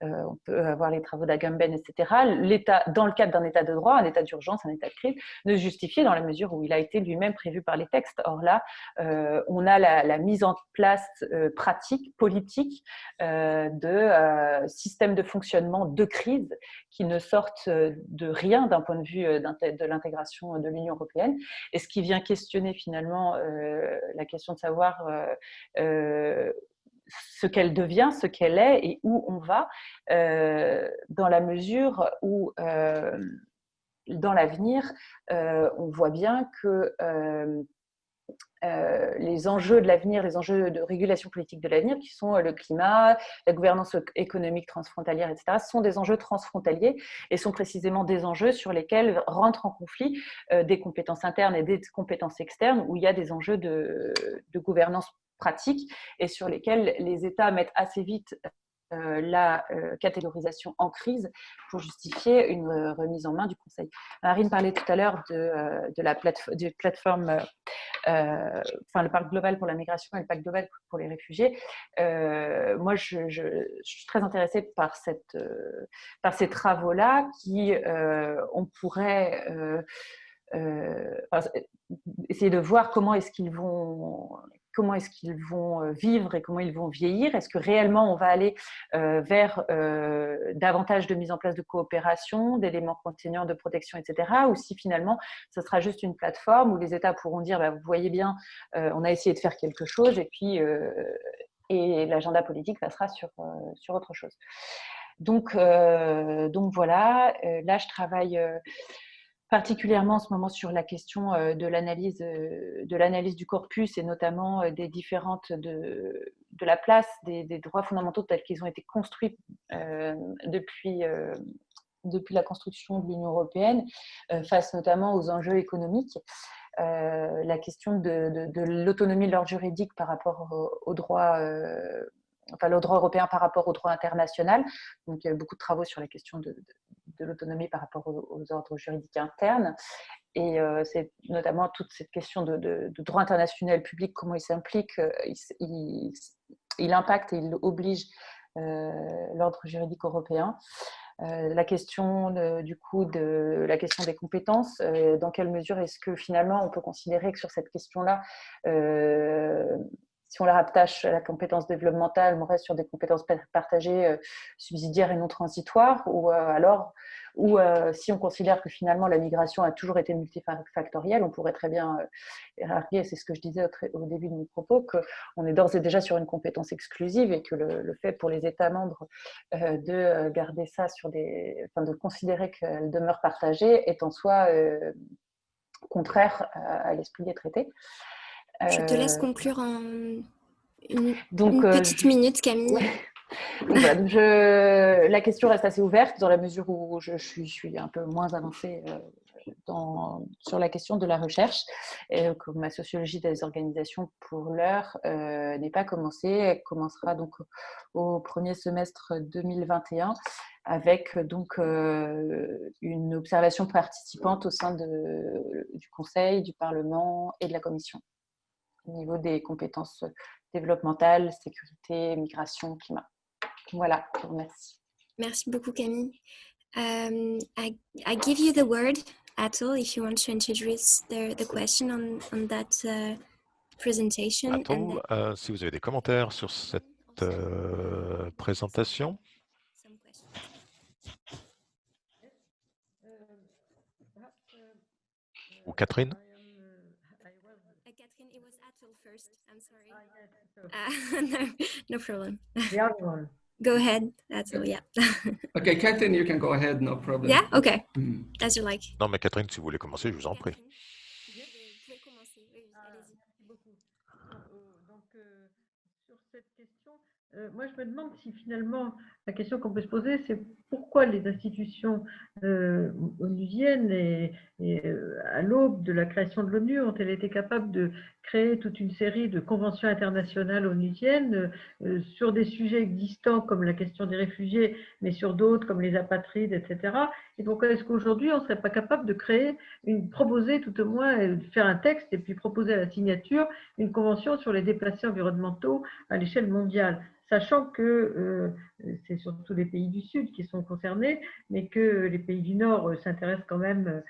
on peut avoir les travaux d'Agamben, etc., l'État, dans le cadre d'un état de droit, un état d'urgence, un état de crise, ne se justifiait dans la mesure où il a été lui-même prévu par les textes. Or là, on a la mise en place pratique, politique, de systèmes de fonctionnement de crise qui ne sortent de rien d'un point de vue de l'intégration de l'Union européenne, et ce qui vient questionner finalement la question de savoir ce qu'elle devient, ce qu'elle est et où on va, dans la mesure où, dans l'avenir, on voit bien que les enjeux de l'avenir, les enjeux de régulation politique de l'avenir, qui sont le climat, la gouvernance économique transfrontalière, etc., sont des enjeux transfrontaliers et sont précisément des enjeux sur lesquels rentrent en conflit des compétences internes et des compétences externes, où il y a des enjeux de gouvernance pratique et sur lesquels les États mettent assez vite la catégorisation en crise pour justifier une remise en main du Conseil. Marine parlait tout à l'heure de la plateforme, le pacte global pour la migration et le pacte global pour les réfugiés. Moi, je suis très intéressée par ces travaux-là qui, on pourrait essayer de voir comment est-ce qu'ils vont vivre et comment ils vont vieillir. Est-ce que réellement on va aller vers davantage de mise en place de coopération, d'éléments contraignants de protection, etc. Ou si finalement ce sera juste une plateforme où les États pourront dire vous voyez bien, on a essayé de faire quelque chose et puis et l'agenda politique passera sur autre chose. Donc voilà, là je travaille particulièrement en ce moment sur la question de l'analyse du corpus et notamment des différentes de la place des droits fondamentaux tels qu'ils ont été construits depuis la construction de l'Union européenne, face notamment aux enjeux économiques. La question de l'autonomie de l'ordre juridique par rapport au droit le droit européen par rapport au droit international. Donc, il y a eu beaucoup de travaux sur la question de l'autonomie par rapport aux ordres juridiques internes. Et c'est notamment toute cette question de droit international public, comment il s'implique, il impacte et il oblige l'ordre juridique européen. La question la question des compétences, dans quelle mesure est-ce que finalement on peut considérer que sur cette question-là, si on la rattache à la compétence développementale, on reste sur des compétences partagées, subsidiaires et non transitoires, ou si on considère que finalement la migration a toujours été multifactorielle, on pourrait très bien arguer, c'est ce que je disais au début de mon propos, qu'on est d'ores et déjà sur une compétence exclusive et que le fait pour les États membres de garder ça de considérer qu'elle demeure partagée est en soi contraire à l'esprit des traités. Je te laisse conclure en une petite minute, Camille. Donc voilà, la question reste assez ouverte dans la mesure où je suis un peu moins avancée sur la question de la recherche. Et que ma sociologie des organisations, pour l'heure, n'est pas commencée. Elle commencera donc au premier semestre 2021 avec donc une observation participante au sein du Conseil, du Parlement et de la Commission au niveau des compétences développementales, sécurité, migration, climat. Voilà, je vous remercie. Merci beaucoup, Camille. I give you the word, Atul, if you want to introduce the question on that presentation. Atul, si vous avez des commentaires sur cette présentation. Ou Catherine? Catherine, it was Atul first. I'm sorry. No problem. The other one. Go ahead, Atul. Yeah. Okay, Catherine, you can go ahead, no problem. Yeah. Okay. As you like. Non, mais Catherine, si vous voulez commencer, je vous en prie. Vous pouvez commencer. Oui, allez-y. Merci beaucoup. Donc, sur cette question, moi je me demande si finalement la question qu'on peut se poser, c'est pourquoi les institutions onusiennes et à l'aube de la création de l'ONU ont-elles été capables de créer toute une série de conventions internationales onusiennes sur des sujets existants comme la question des réfugiés, mais sur d'autres comme les apatrides, etc. Et donc, est-ce qu'aujourd'hui, on ne serait pas capable de proposer tout au moins, de faire un texte et puis proposer à la signature une convention sur les déplacés environnementaux à l'échelle mondiale, sachant que c'est surtout les pays du Sud qui sont concernés, mais que les pays du Nord s'intéressent quand même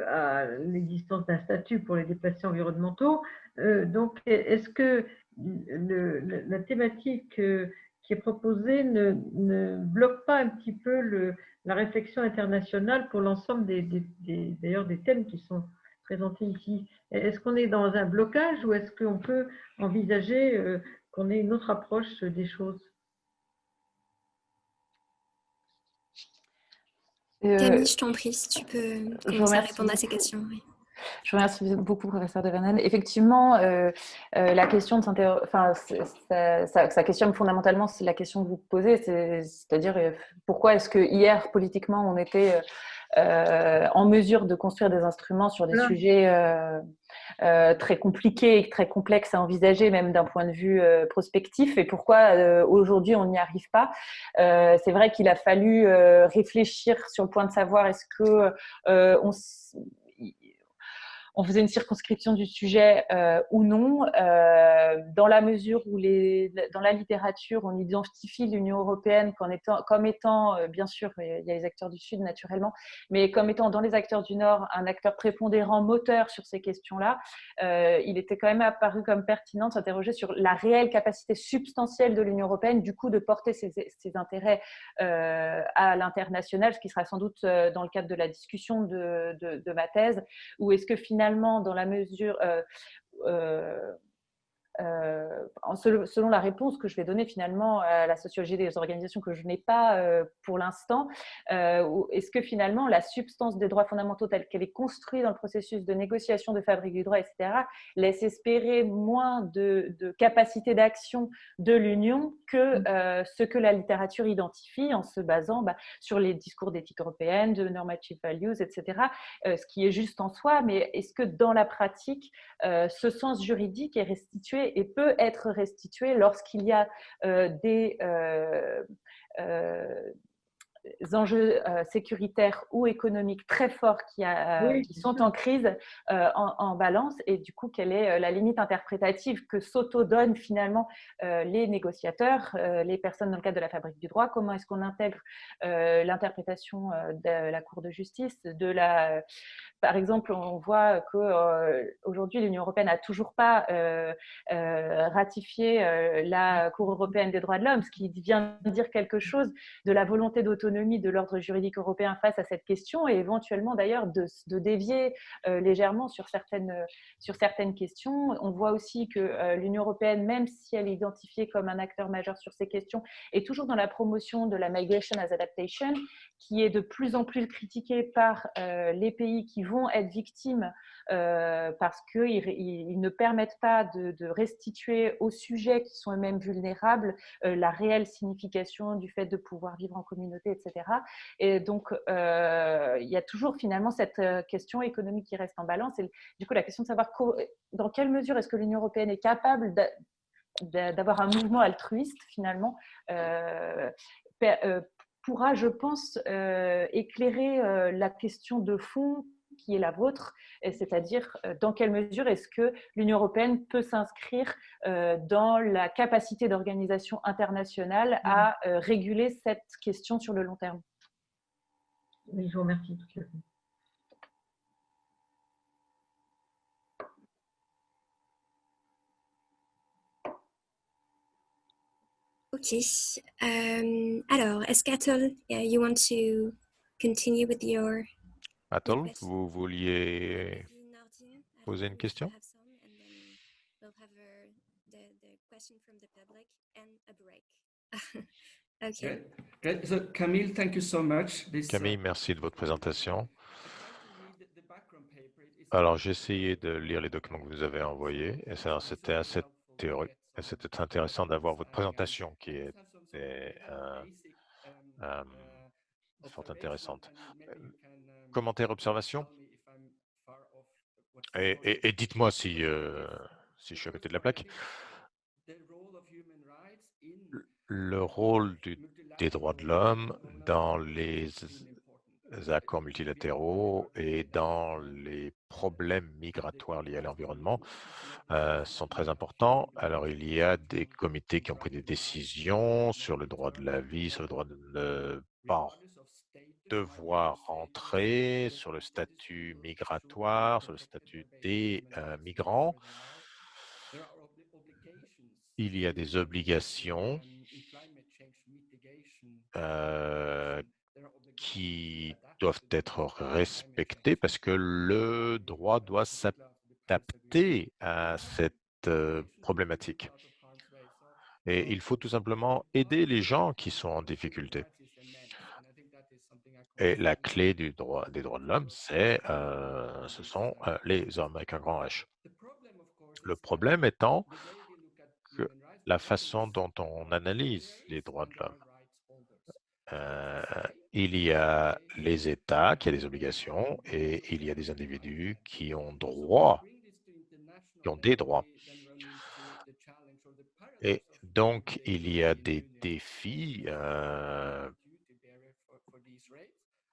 à l'existence d'un statut pour les déplacés environnementaux. Donc, est-ce que la thématique qui est proposée ne bloque pas un petit peu la réflexion internationale pour l'ensemble d'ailleurs des thèmes qui sont présentés ici? Est-ce qu'on est dans un blocage ou est-ce qu'on peut envisager qu'on ait une autre approche des choses? Camille, je t'en prie, si tu peux commencer à répondre à ces questions. Oui. Je vous remercie beaucoup, professeur de Vernon. Effectivement, la question de ça questionne fondamentalement la question que vous posez, c'est-à-dire pourquoi est-ce que hier, politiquement, on était en mesure de construire des instruments sur des sujets très compliqués et très complexes à envisager, même d'un point de vue prospectif, et pourquoi aujourd'hui on n'y arrive pas. C'est vrai qu'il a fallu réfléchir sur le point de savoir est-ce que on faisait une circonscription du sujet ou non, dans la mesure où dans la littérature, on identifie l'Union européenne comme étant, bien sûr, il y a les acteurs du Sud naturellement, mais comme étant dans les acteurs du Nord, un acteur prépondérant, moteur sur ces questions-là, il était quand même apparu comme pertinent de s'interroger sur la réelle capacité substantielle de l'Union européenne, du coup, de porter ses intérêts à l'international, ce qui sera sans doute dans le cadre de la discussion de ma thèse, ou est-ce que finalement, dans la mesure, selon la réponse que je vais donner finalement à la sociologie des organisations que je n'ai pas pour l'instant, est-ce que finalement la substance des droits fondamentaux telle qu'elle est construite dans le processus de négociation de fabrique du droit, etc., laisse espérer moins de capacité d'action de l'Union que ce que la littérature identifie en se basant sur les discours d'éthique européenne, de normative values, etc., ce qui est juste en soi, mais est-ce que dans la pratique, ce sens juridique est restitué et peut être restitué lorsqu'il y a des enjeux sécuritaires ou économiques très forts qui sont en crise en balance, et du coup quelle est la limite interprétative que s'auto-donnent finalement les négociateurs, les personnes dans le cadre de la fabrique du droit, comment est-ce qu'on intègre l'interprétation de la Cour de justice, par exemple, on voit qu'aujourd'hui, l'Union européenne n'a toujours pas ratifié la Cour européenne des droits de l'homme, ce qui vient dire quelque chose de la volonté d'autonomie de l'ordre juridique européen face à cette question, et éventuellement d'ailleurs de dévier légèrement sur certaines questions. On voit aussi que l'Union européenne, même si elle est identifiée comme un acteur majeur sur ces questions, est toujours dans la promotion de la Migration as Adaptation, qui est de plus en plus critiquée par les pays qui vont être victimes parce qu'ils ne permettent pas de restituer aux sujets qui sont eux-mêmes vulnérables la réelle signification du fait de pouvoir vivre en communauté, etc. Et donc, il y a toujours finalement cette question économique qui reste en balance. Et du coup, la question de savoir dans quelle mesure est-ce que l'Union européenne est capable d'avoir un mouvement altruiste, finalement, pourra, je pense, éclairer la question de fond qui est la vôtre, c'est-à-dire dans quelle mesure est-ce que l'Union européenne peut s'inscrire dans la capacité d'organisation internationale à réguler cette question sur le long terme. Oui, je vous remercie. Ok. Alors, est-ce qu'Atul, you want to continue with your Atul, question? vous vouliez Maybe Nardine, I poser don't une know if you question? have some, and then we'll have the question from the public and a break. Okay. Great. So Camille, thank you so much. Camille, merci de votre présentation. I tried to read the background paper. Alors, j'ai essayé de lire les documents que vous nous avez envoyés et c'était assez théorique. C'était intéressant d'avoir votre présentation qui était fort intéressante. Commentaire, observation? Et dites-moi si je suis à côté de la plaque. Le rôle des droits de l'homme dans les accords multilatéraux et dans les problèmes migratoires liés à l'environnement sont très importants. Alors, il y a des comités qui ont pris des décisions sur le droit de la vie, sur le droit de ne pas devoir rentrer, sur le statut migratoire, sur le statut des migrants. Il y a des obligations qui doivent être respectées parce que le droit doit s'adapter à cette problématique. Et il faut tout simplement aider les gens qui sont en difficulté. Et la clé des droits de l'homme, ce sont les hommes avec un grand H. Le problème étant que la façon dont on analyse les droits de l'homme. Il y a les États qui ont des obligations et il y a des individus qui ont des droits. Et donc, il y a des défis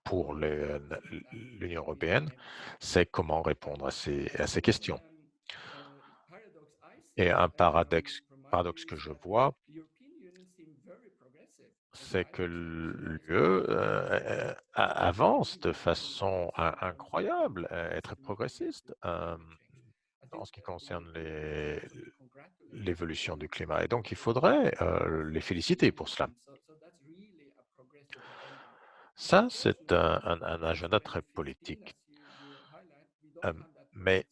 pour l'Union européenne, c'est comment répondre à ces questions. Et un paradoxe que je vois, c'est que l'UE avance de façon incroyable, est très progressiste en ce qui concerne l'évolution du climat. Et donc, il faudrait les féliciter pour cela. Ça, c'est un agenda très politique. Mais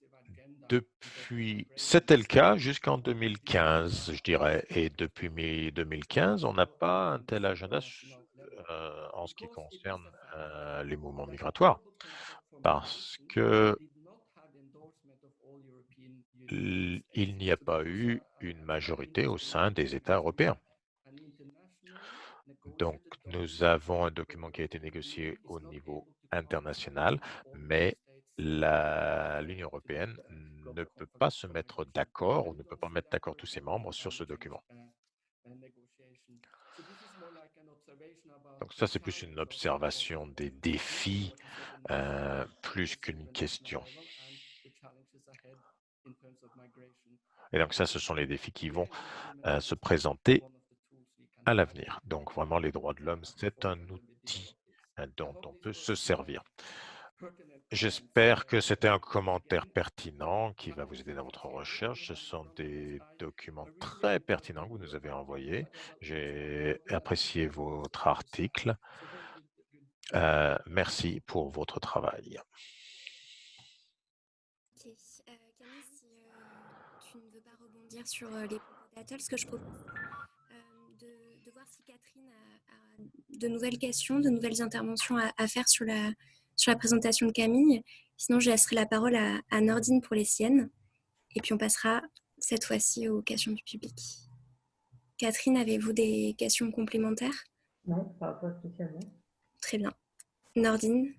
c'était le cas jusqu'en 2015, je dirais. Et depuis 2015, on n'a pas un tel agenda en ce qui concerne les mouvements migratoires. Parce que il n'y a pas eu une majorité au sein des États européens. Donc, nous avons un document qui a été négocié au niveau international, mais l'Union européenne ne peut pas se mettre d'accord ou ne peut pas mettre d'accord tous ses membres sur ce document. Donc ça, c'est plus une observation des défis plus qu'une question. Et donc ça, ce sont les défis qui vont se présenter à l'avenir. Donc vraiment, les droits de l'homme, c'est un outil dont on peut se servir. J'espère que c'était un commentaire pertinent qui va vous aider dans votre recherche. Ce sont des documents très pertinents que vous nous avez envoyés. J'ai apprécié votre article. Merci pour votre travail. Ok. Camille, si tu ne veux pas rebondir sur les propos d'Atul, ce que je propose, de voir si Catherine a de nouvelles questions, de nouvelles interventions à faire sur sur la présentation de Camille. Sinon, je laisserai la parole à Nordine pour les siennes. Et puis, on passera cette fois-ci aux questions du public. Catherine, avez-vous des questions complémentaires? Non, pas spécialement. Très bien. Nordine,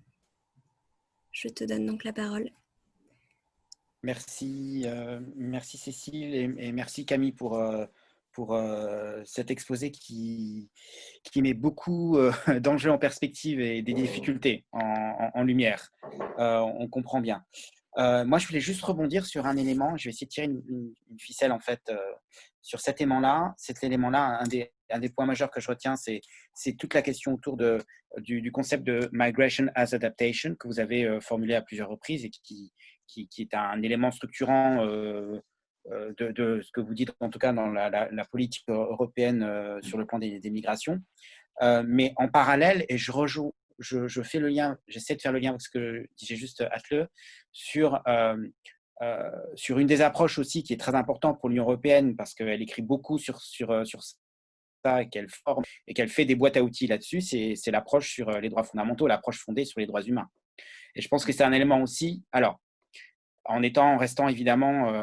je te donne donc la parole. Merci, merci Cécile et merci Camille pour cet exposé qui met beaucoup d'enjeux en perspective et des difficultés en lumière. On comprend bien. Moi, je voulais juste rebondir sur un élément. Je vais essayer de tirer une ficelle en fait sur cet élément-là. Cet élément-là, un des points majeurs que je retiens, c'est toute la question autour du concept de migration as adaptation que vous avez formulé à plusieurs reprises et qui est un élément structurant de ce que vous dites, en tout cas dans la politique européenne sur le plan des migrations. Mais en parallèle, et je fais le lien, j'essaie de faire le lien avec ce que disait juste Atle, sur une des approches aussi qui est très importante pour l'Union européenne, parce qu'elle écrit beaucoup sur ça et qu'elle forme et qu'elle fait des boîtes à outils là-dessus, c'est l'approche sur les droits fondamentaux, l'approche fondée sur les droits humains. Et je pense que c'est un élément aussi, alors, en restant évidemment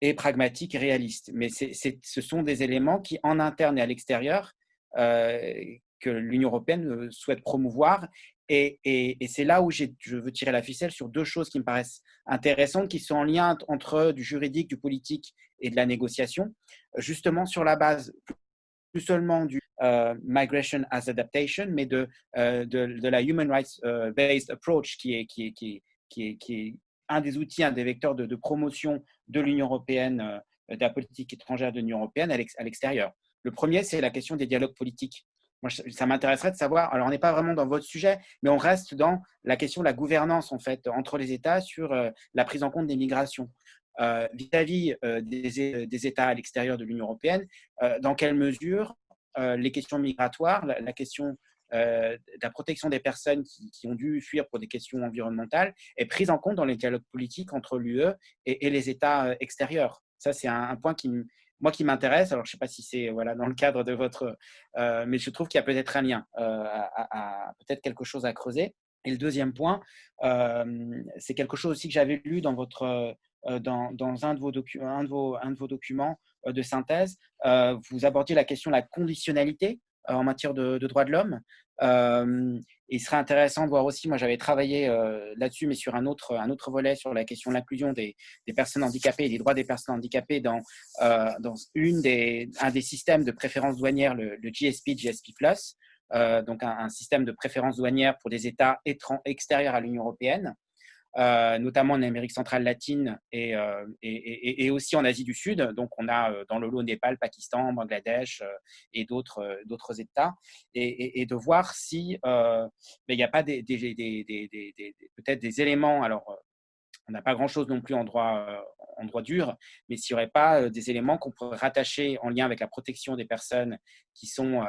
et pragmatique et réaliste. Mais ce sont des éléments qui, en interne et à l'extérieur, que l'Union européenne souhaite promouvoir. Et c'est là où je veux tirer la ficelle sur deux choses qui me paraissent intéressantes, qui sont en lien entre du juridique, du politique et de la négociation, justement sur la base plus seulement du migration as adaptation, mais de la human rights based approach qui est un des outils, un des vecteurs de promotion de l'Union européenne, de la politique étrangère de l'Union européenne à l'extérieur. Le premier, c'est la question des dialogues politiques. Moi, ça m'intéresserait de savoir, alors on n'est pas vraiment dans votre sujet, mais on reste dans la question de la gouvernance en fait, entre les États sur la prise en compte des migrations. Vis-à-vis des États à l'extérieur de l'Union européenne, dans quelle mesure les questions migratoires, la question de la protection des personnes qui ont dû fuir pour des questions environnementales est prise en compte dans les dialogues politiques entre l'UE et les États extérieurs. Ça, c'est un point qui m'intéresse. Alors, je ne sais pas si c'est dans le cadre de votre… mais je trouve qu'il y a peut-être un lien, peut-être quelque chose à creuser. Et le deuxième point, c'est quelque chose aussi que j'avais lu dans un de vos documents de synthèse. Vous abordiez la question de la conditionnalité en matière de droits de l'homme. Il serait intéressant de voir aussi, moi j'avais travaillé là-dessus, mais sur un autre volet, sur la question de l'inclusion des personnes handicapées et des droits des personnes handicapées dans un des systèmes de préférence douanière, le GSP+, donc un système de préférence douanière pour des États extérieurs à l'Union européenne. Notamment en Amérique centrale latine et aussi en Asie du Sud. Donc, on a dans le lot Népal, Pakistan, Bangladesh et d'autres États. Et de voir si il n'y a pas peut-être des éléments. Alors, on n'a pas grand-chose non plus en droit dur, mais s'il n'y aurait pas des éléments qu'on pourrait rattacher en lien avec la protection des personnes qui sont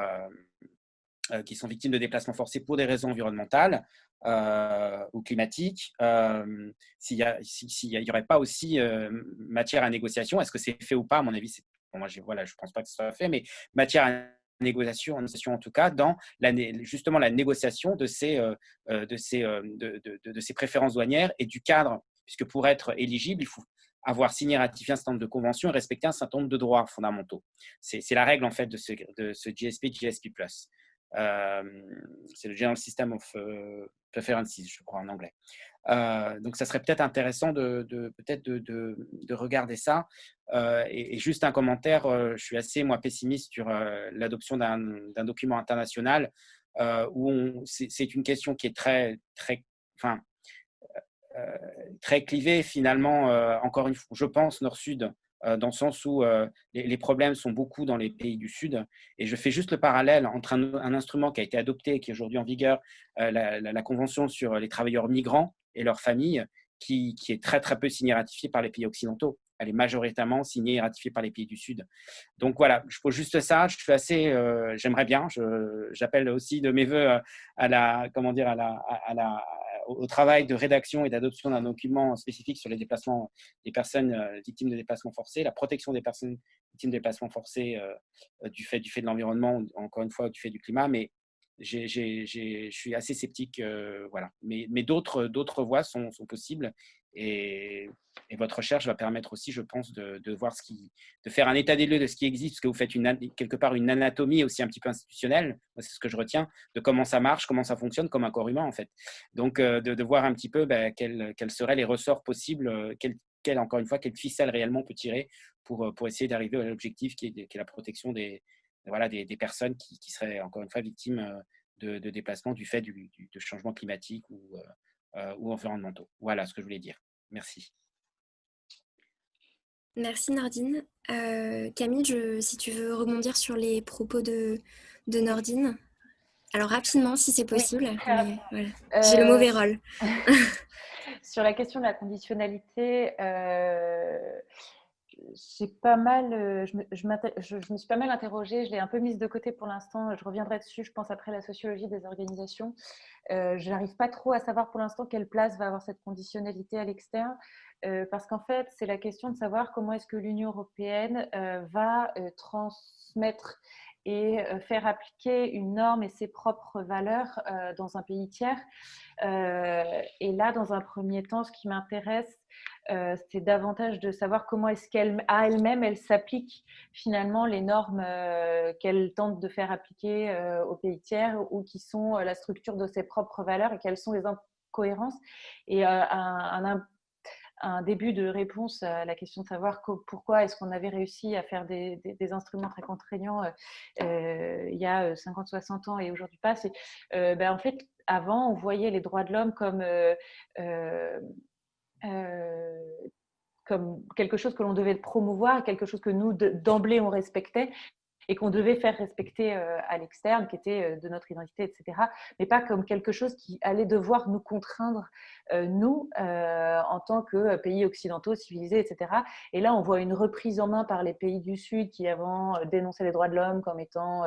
victimes de déplacements forcés pour des raisons environnementales ou climatiques, s'il n'y aurait pas aussi matière à négociation. Est-ce que c'est fait ou pas? À mon avis, moi, je ne pense pas que ce soit fait, mais matière à négociation en tout cas, dans justement la négociation de ces préférences douanières et du cadre, puisque pour être éligible, il faut avoir signé et ratifié un certain nombre de conventions et respecter un certain nombre de droits fondamentaux. C'est la règle en fait de ce GSP+. C'est le General System of Preferences, je crois en anglais. Donc, ça serait peut-être intéressant de regarder ça. Et juste un commentaire, je suis assez pessimiste sur l'adoption d'un document international où c'est une question qui est très clivée finalement. Encore une fois, je pense nord-sud. Dans le sens où les problèmes sont beaucoup dans les pays du Sud. Et je fais juste le parallèle entre un instrument qui a été adopté, qui est aujourd'hui en vigueur, la Convention sur les travailleurs migrants et leurs familles, qui est très, très peu signée et ratifiée par les pays occidentaux. Elle est majoritairement signée et ratifiée par les pays du Sud. Donc voilà, je pose juste ça. Je suis assez… j'aimerais bien, j'appelle aussi de mes voeux au travail de rédaction et d'adoption d'un document spécifique sur les déplacements des personnes victimes de déplacements forcés, la protection des personnes victimes de déplacements forcés du fait de l'environnement, encore une fois, du fait du climat, mais je suis assez sceptique. Voilà. Mais d'autres voies sont possibles. Et votre recherche va permettre aussi, je pense, de voir de faire un état des lieux de ce qui existe, parce que vous faites quelque part une anatomie aussi un petit peu institutionnelle, c'est ce que je retiens, de comment ça marche, comment ça fonctionne comme un corps humain en fait. Donc de voir un petit peu quels seraient les ressorts possibles, encore une fois, quelle ficelle réellement on peut tirer pour essayer d'arriver à l'objectif qui est la protection des personnes qui seraient encore une fois victimes de déplacements du fait de changements climatiques ou environnementaux. Voilà ce que je voulais dire. Merci. Merci Nordine. Camille, si tu veux rebondir sur les propos de Nordine. Alors rapidement, si c'est possible. Oui, Mais voilà. J'ai le mauvais rôle. Sur la question de la conditionnalité, j'ai pas mal, je me suis pas mal interrogée, je l'ai un peu mise de côté pour l'instant, je reviendrai dessus, je pense, après la sociologie des organisations. Je n'arrive pas trop à savoir pour l'instant quelle place va avoir cette conditionnalité à l'externe, parce qu'en fait, c'est la question de savoir comment est-ce que l'Union européenne va transmettre et faire appliquer une norme et ses propres valeurs dans un pays tiers. Et là, dans un premier temps, ce qui m'intéresse, c'est davantage de savoir comment est-ce elle-même, elle s'applique finalement les normes qu'elle tente de faire appliquer aux pays tiers ou qui sont la structure de ses propres valeurs et quelles sont les incohérences. Et un début de réponse à la question de savoir pourquoi est-ce qu'on avait réussi à faire des instruments très contraignants il y a 50-60 ans et aujourd'hui pas, c'est en fait, avant, on voyait les droits de l'homme comme quelque chose que l'on devait promouvoir, quelque chose que nous, d'emblée, on respectait et qu'on devait faire respecter à l'externe, qui était de notre identité, etc. Mais pas comme quelque chose qui allait devoir nous contraindre, nous, en tant que pays occidentaux, civilisés, etc. Et là, on voit une reprise en main par les pays du Sud qui avant dénonçaient les droits de l'homme comme étant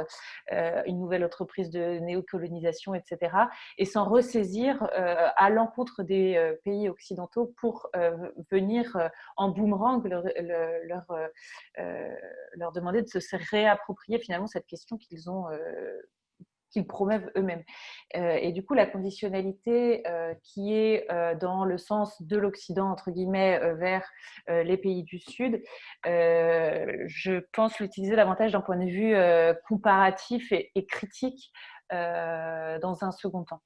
une nouvelle entreprise de néocolonisation, etc. Et s'en ressaisir à l'encontre des pays occidentaux pour venir en boomerang leur demander de se réapproprier finalement cette question qu'ils promeuvent eux-mêmes. Et du coup, la conditionnalité qui est dans le sens de l'Occident, entre guillemets, vers les pays du Sud, je pense l'utiliser davantage d'un point de vue comparatif et critique dans un second temps.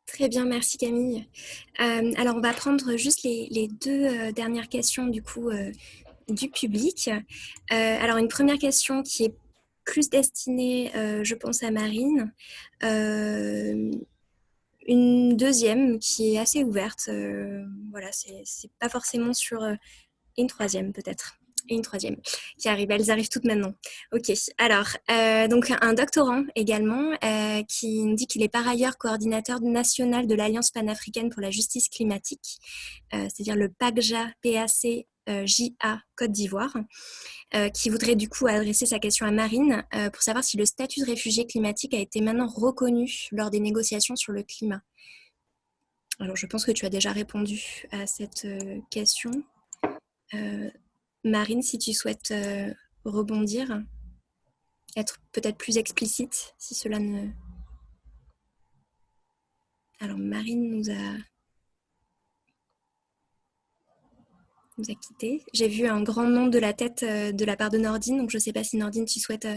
Très bien, merci Camille. Alors, on va prendre juste les deux dernières questions du coup du public. Alors, une première question qui est plus destinée, je pense, à Marine. Une deuxième qui est assez ouverte. Voilà, c'est pas forcément sur... et une troisième peut-être. Et une troisième qui arrive. Elles arrivent toutes maintenant. Ok. Alors, donc un doctorant également qui dit qu'il est par ailleurs coordinateur national de l'Alliance panafricaine pour la justice climatique, c'est-à-dire le PACJA, PAC-JA Côte d'Ivoire, qui voudrait du coup adresser sa question à Marine pour savoir si le statut de réfugié climatique a été maintenant reconnu lors des négociations sur le climat. Alors, je pense que tu as déjà répondu à cette question. Marine, si tu souhaites rebondir, être peut-être plus explicite, si cela ne... Alors, Marine nous a quittés. J'ai vu un grand nom de la tête de la part de Nordine, donc je ne sais pas si Nordine, tu souhaites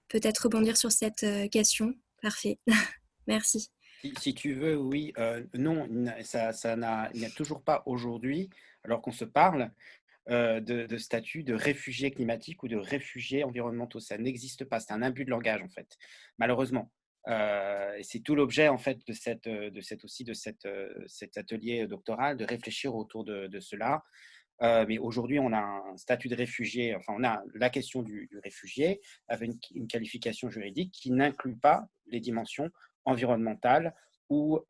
peut-être rebondir sur cette question. Parfait, merci. Si tu veux, oui. Non, il n'y a toujours pas aujourd'hui, alors qu'on se parle, de statut de réfugiés climatiques ou de réfugiés environnementaux. Ça n'existe pas. C'est un abus de langage, en fait, malheureusement. Et c'est tout l'objet, en fait, de cet atelier doctoral, de réfléchir autour de cela. Mais aujourd'hui, on a un statut de réfugié, enfin, on a la question du réfugié avec une qualification juridique qui n'inclut pas les dimensions environnementales ou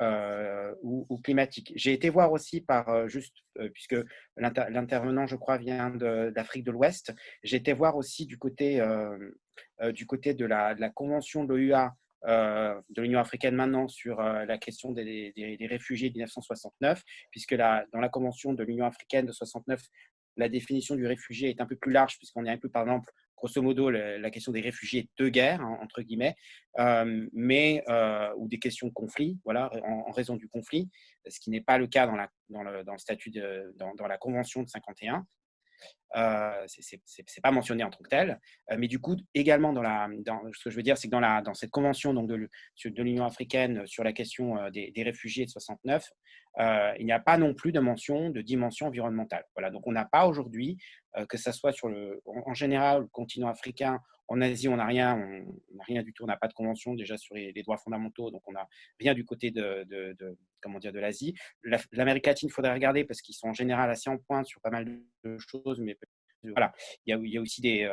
climatiques. J'ai été voir aussi puisque l'intervenant, je crois, vient d'Afrique de l'Ouest, j'ai été voir aussi du côté de la Convention de l'OUA, de l'Union africaine maintenant sur la question des réfugiés de 1969, puisque dans la Convention de l'Union africaine de 69, la définition du réfugié est un peu plus large, puisqu'on y inclut, par exemple, grosso modo, la question des réfugiés de guerre, hein, entre guillemets, ou des questions de conflit, voilà, en raison du conflit, ce qui n'est pas le cas dans le statut dans la Convention de 51. C'est pas mentionné en tant que tel, mais du coup également ce que je veux dire, c'est que dans cette convention donc de l'Union africaine sur la question des réfugiés de 69, il n'y a pas non plus de mention de dimension environnementale. Voilà, donc on n'a pas aujourd'hui, que ça soit en général le continent africain, en Asie on n'a rien du tout, on n'a pas de convention déjà sur les droits fondamentaux, donc on n'a rien du côté comment dire, de l'Asie. L'Amérique latine, il faudrait regarder parce qu'ils sont en général assez en pointe sur pas mal de choses, mais voilà, il y a aussi des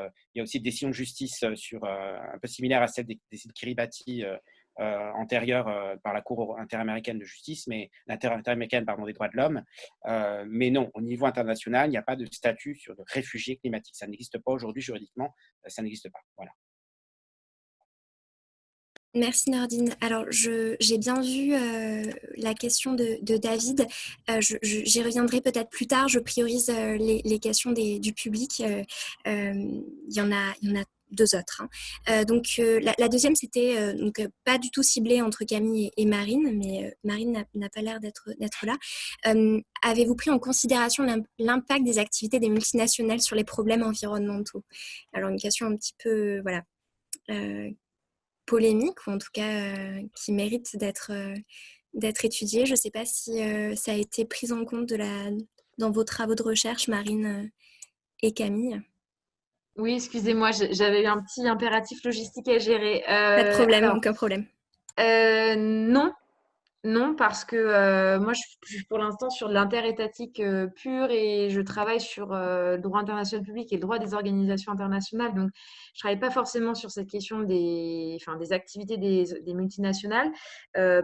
décisions de justice un peu similaires à celles des îles Kiribati antérieures par la Cour interaméricaine de justice, interaméricaine des droits de l'homme. Mais non, au niveau international, il n'y a pas de statut sur le réfugié climatique. Ça n'existe pas aujourd'hui juridiquement, ça n'existe pas. Voilà. Merci Nordine. Alors, j'ai bien vu la question de David. J'y reviendrai peut-être plus tard. Je priorise les questions du public. Il y en a deux autres. Donc, la deuxième, c'était pas du tout ciblée entre Camille et Marine, mais Marine n'a pas l'air d'être là. Avez-vous pris en considération l'impact des activités des multinationales sur les problèmes environnementaux? Alors, une question un petit peu, voilà, polémique, ou en tout cas qui mérite d'être étudiée. Je ne sais pas si ça a été pris en compte dans vos travaux de recherche, Marine et Camille. Oui, excusez-moi, j'avais eu un petit impératif logistique à gérer. Pas de problème, aucun problème. Non, parce que moi, je suis pour l'instant sur de l'interétatique pur et je travaille sur le droit international public et le droit des organisations internationales. Donc, je ne travaille pas forcément sur cette question des activités des multinationales.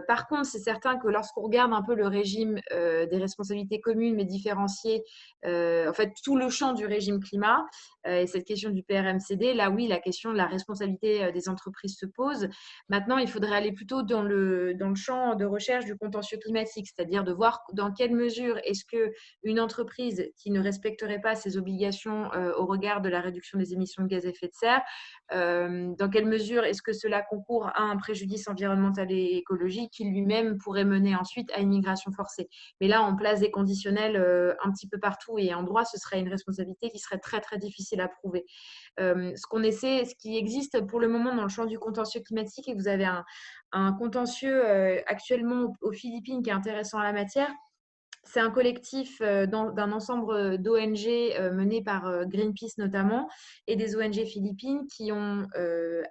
Par contre, c'est certain que lorsqu'on regarde un peu le régime des responsabilités communes mais différenciées, en fait, tout le champ du régime climat et cette question du PRMCD, là, oui, la question de la responsabilité des entreprises se pose. Maintenant, il faudrait aller plutôt dans le champ de recherche du contentieux climatique, c'est-à-dire de voir dans quelle mesure est-ce qu'une entreprise qui ne respecterait pas ses obligations au regard de la réduction des émissions de gaz à effet de serre, dans quelle mesure est-ce que cela concourt à un préjudice environnemental et écologique qui lui-même pourrait mener ensuite à une migration forcée. Mais là, on place des conditionnels un petit peu partout et en droit, ce serait une responsabilité qui serait très, très difficile à prouver. Ce qui existe pour le moment dans le champ du contentieux climatique, et vous avez un contentieux actuellement aux Philippines qui est intéressant à la matière. C'est un collectif d'un ensemble d'ONG mené par Greenpeace notamment et des ONG philippines qui ont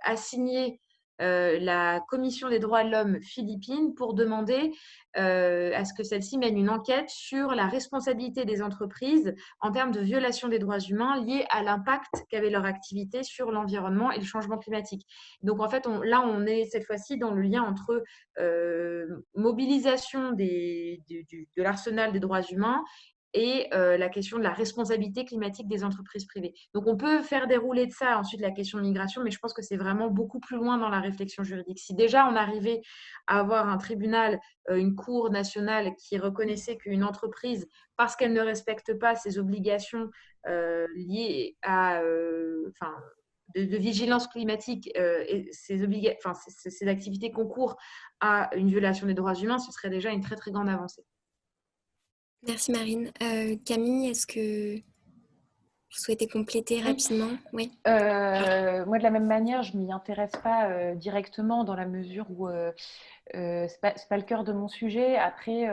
assigné la Commission des droits de l'homme philippine pour demander à ce que celle-ci mène une enquête sur la responsabilité des entreprises en termes de violation des droits humains liés à l'impact qu'avait leur activité sur l'environnement et le changement climatique. Donc en fait, on est cette fois-ci dans le lien entre mobilisation de l'arsenal des droits humains et la question de la responsabilité climatique des entreprises privées. Donc, on peut faire dérouler de ça ensuite la question de migration, mais je pense que c'est vraiment beaucoup plus loin dans la réflexion juridique. Si déjà on arrivait à avoir un tribunal, une cour nationale qui reconnaissait qu'une entreprise, parce qu'elle ne respecte pas ses obligations liées à... de vigilance climatique et ces activités concourent à une violation des droits humains, ce serait déjà une très très grande avancée. Merci Marine. Camille, est-ce que vous souhaitez compléter rapidement? Oui. Moi, de la même manière, je ne m'y intéresse pas directement dans la mesure où c'est pas le cœur de mon sujet. Après,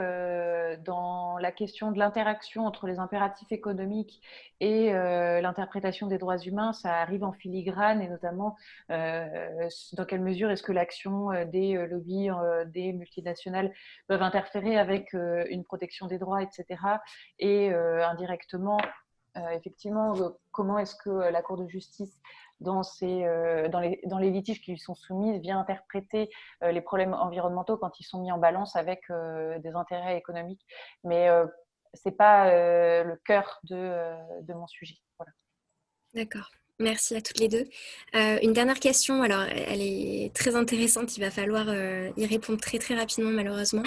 dans la question de l'interaction entre les impératifs économiques et l'interprétation des droits humains, ça arrive en filigrane, et notamment dans quelle mesure est-ce que l'action des lobbies, des multinationales peuvent interférer avec une protection des droits, etc. Et indirectement, effectivement, comment est-ce que la Cour de justice, dans les litiges qui lui sont soumis, vient interpréter les problèmes environnementaux quand ils sont mis en balance avec des intérêts économiques. Mais ce n'est pas le cœur de mon sujet. Voilà. D'accord. Merci à toutes les deux. Une dernière question, alors elle est très intéressante, il va falloir y répondre très très rapidement malheureusement.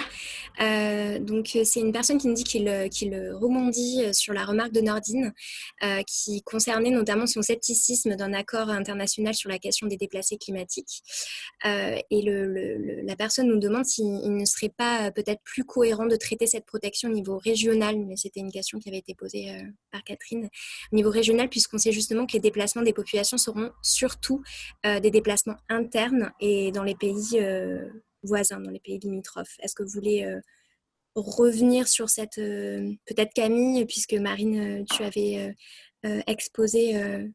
Donc c'est une personne qui nous dit qu'il rebondit sur la remarque de Nordine qui concernait notamment son scepticisme d'un accord international sur la question des déplacés climatiques. Et la personne nous demande s'il ne serait pas peut-être plus cohérent de traiter cette protection au niveau régional, mais c'était une question qui avait été posée par Catherine, au niveau régional, puisqu'on sait justement que les déplacements des populations seront surtout des déplacements internes et dans les pays voisins, dans les pays limitrophes. Est-ce que vous voulez revenir sur cette... peut-être Camille, puisque Marine, tu avais exposé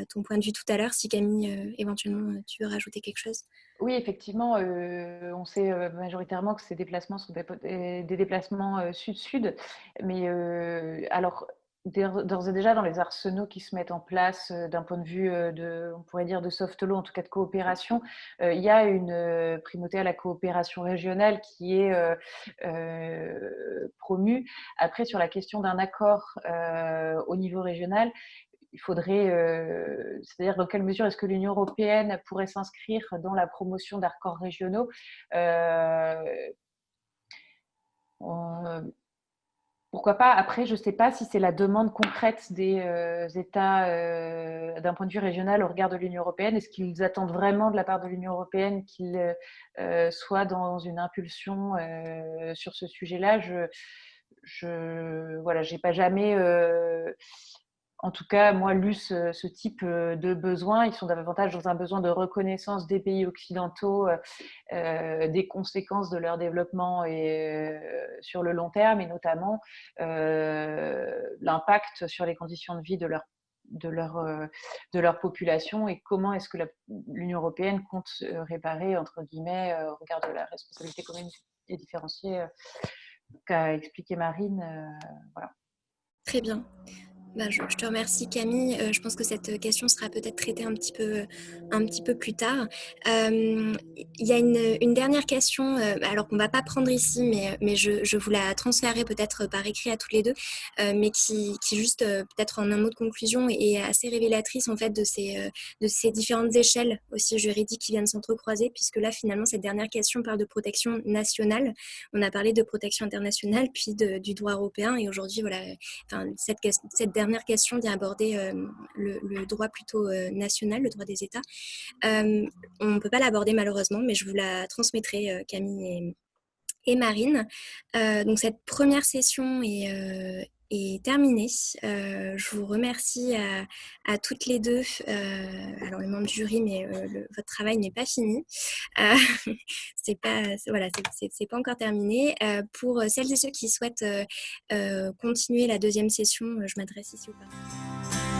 ton point de vue tout à l'heure, si Camille, éventuellement, tu veux rajouter quelque chose? Oui, effectivement, on sait majoritairement que ces déplacements sont des déplacements sud-sud, mais alors d'ores et déjà dans les arsenaux qui se mettent en place d'un point de vue on pourrait dire de soft law, en tout cas de coopération, il y a une primauté à la coopération régionale qui est promue. Après, sur la question d'un accord au niveau régional, il faudrait, c'est-à-dire dans quelle mesure est-ce que l'Union européenne pourrait s'inscrire dans la promotion d'accords régionaux pourquoi pas. Après, je ne sais pas si c'est la demande concrète des États d'un point de vue régional au regard de l'Union européenne. Est-ce qu'ils attendent vraiment de la part de l'Union européenne qu'ils soient dans une impulsion sur ce sujet-là? Voilà, j'ai pas jamais... en tout cas, moi, lu ce type de besoin. Ils sont davantage dans un besoin de reconnaissance des pays occidentaux, des conséquences de leur développement et, sur le long terme, et notamment l'impact sur les conditions de vie de leur population, et comment est-ce que l'Union européenne compte réparer, entre guillemets, au regard de la responsabilité commune et différenciée qu'a expliqué Marine. Voilà. Très bien. Je te remercie Camille. Je pense que cette question sera peut-être traitée un petit peu plus tard. Il y a une dernière question, alors qu'on ne va pas prendre ici, mais je vous la transférerai peut-être par écrit à toutes les deux, mais qui juste peut-être en un mot de conclusion est assez révélatrice en fait de ces différentes échelles aussi juridiques qui viennent s'entrecroiser, puisque là finalement cette dernière question parle de protection nationale. On a parlé de protection internationale puis du droit européen, et aujourd'hui voilà, enfin, cette dernière question vient aborder le droit plutôt national, le droit des États. On ne peut pas l'aborder malheureusement, mais je vous la transmettrai, Camille et Marine. Donc cette première session est terminée. Je vous remercie à toutes les deux, alors les membres du jury, mais votre travail n'est pas fini. C'est pas encore terminé. Pour celles et ceux qui souhaitent continuer la deuxième session, je m'adresse ici au participants.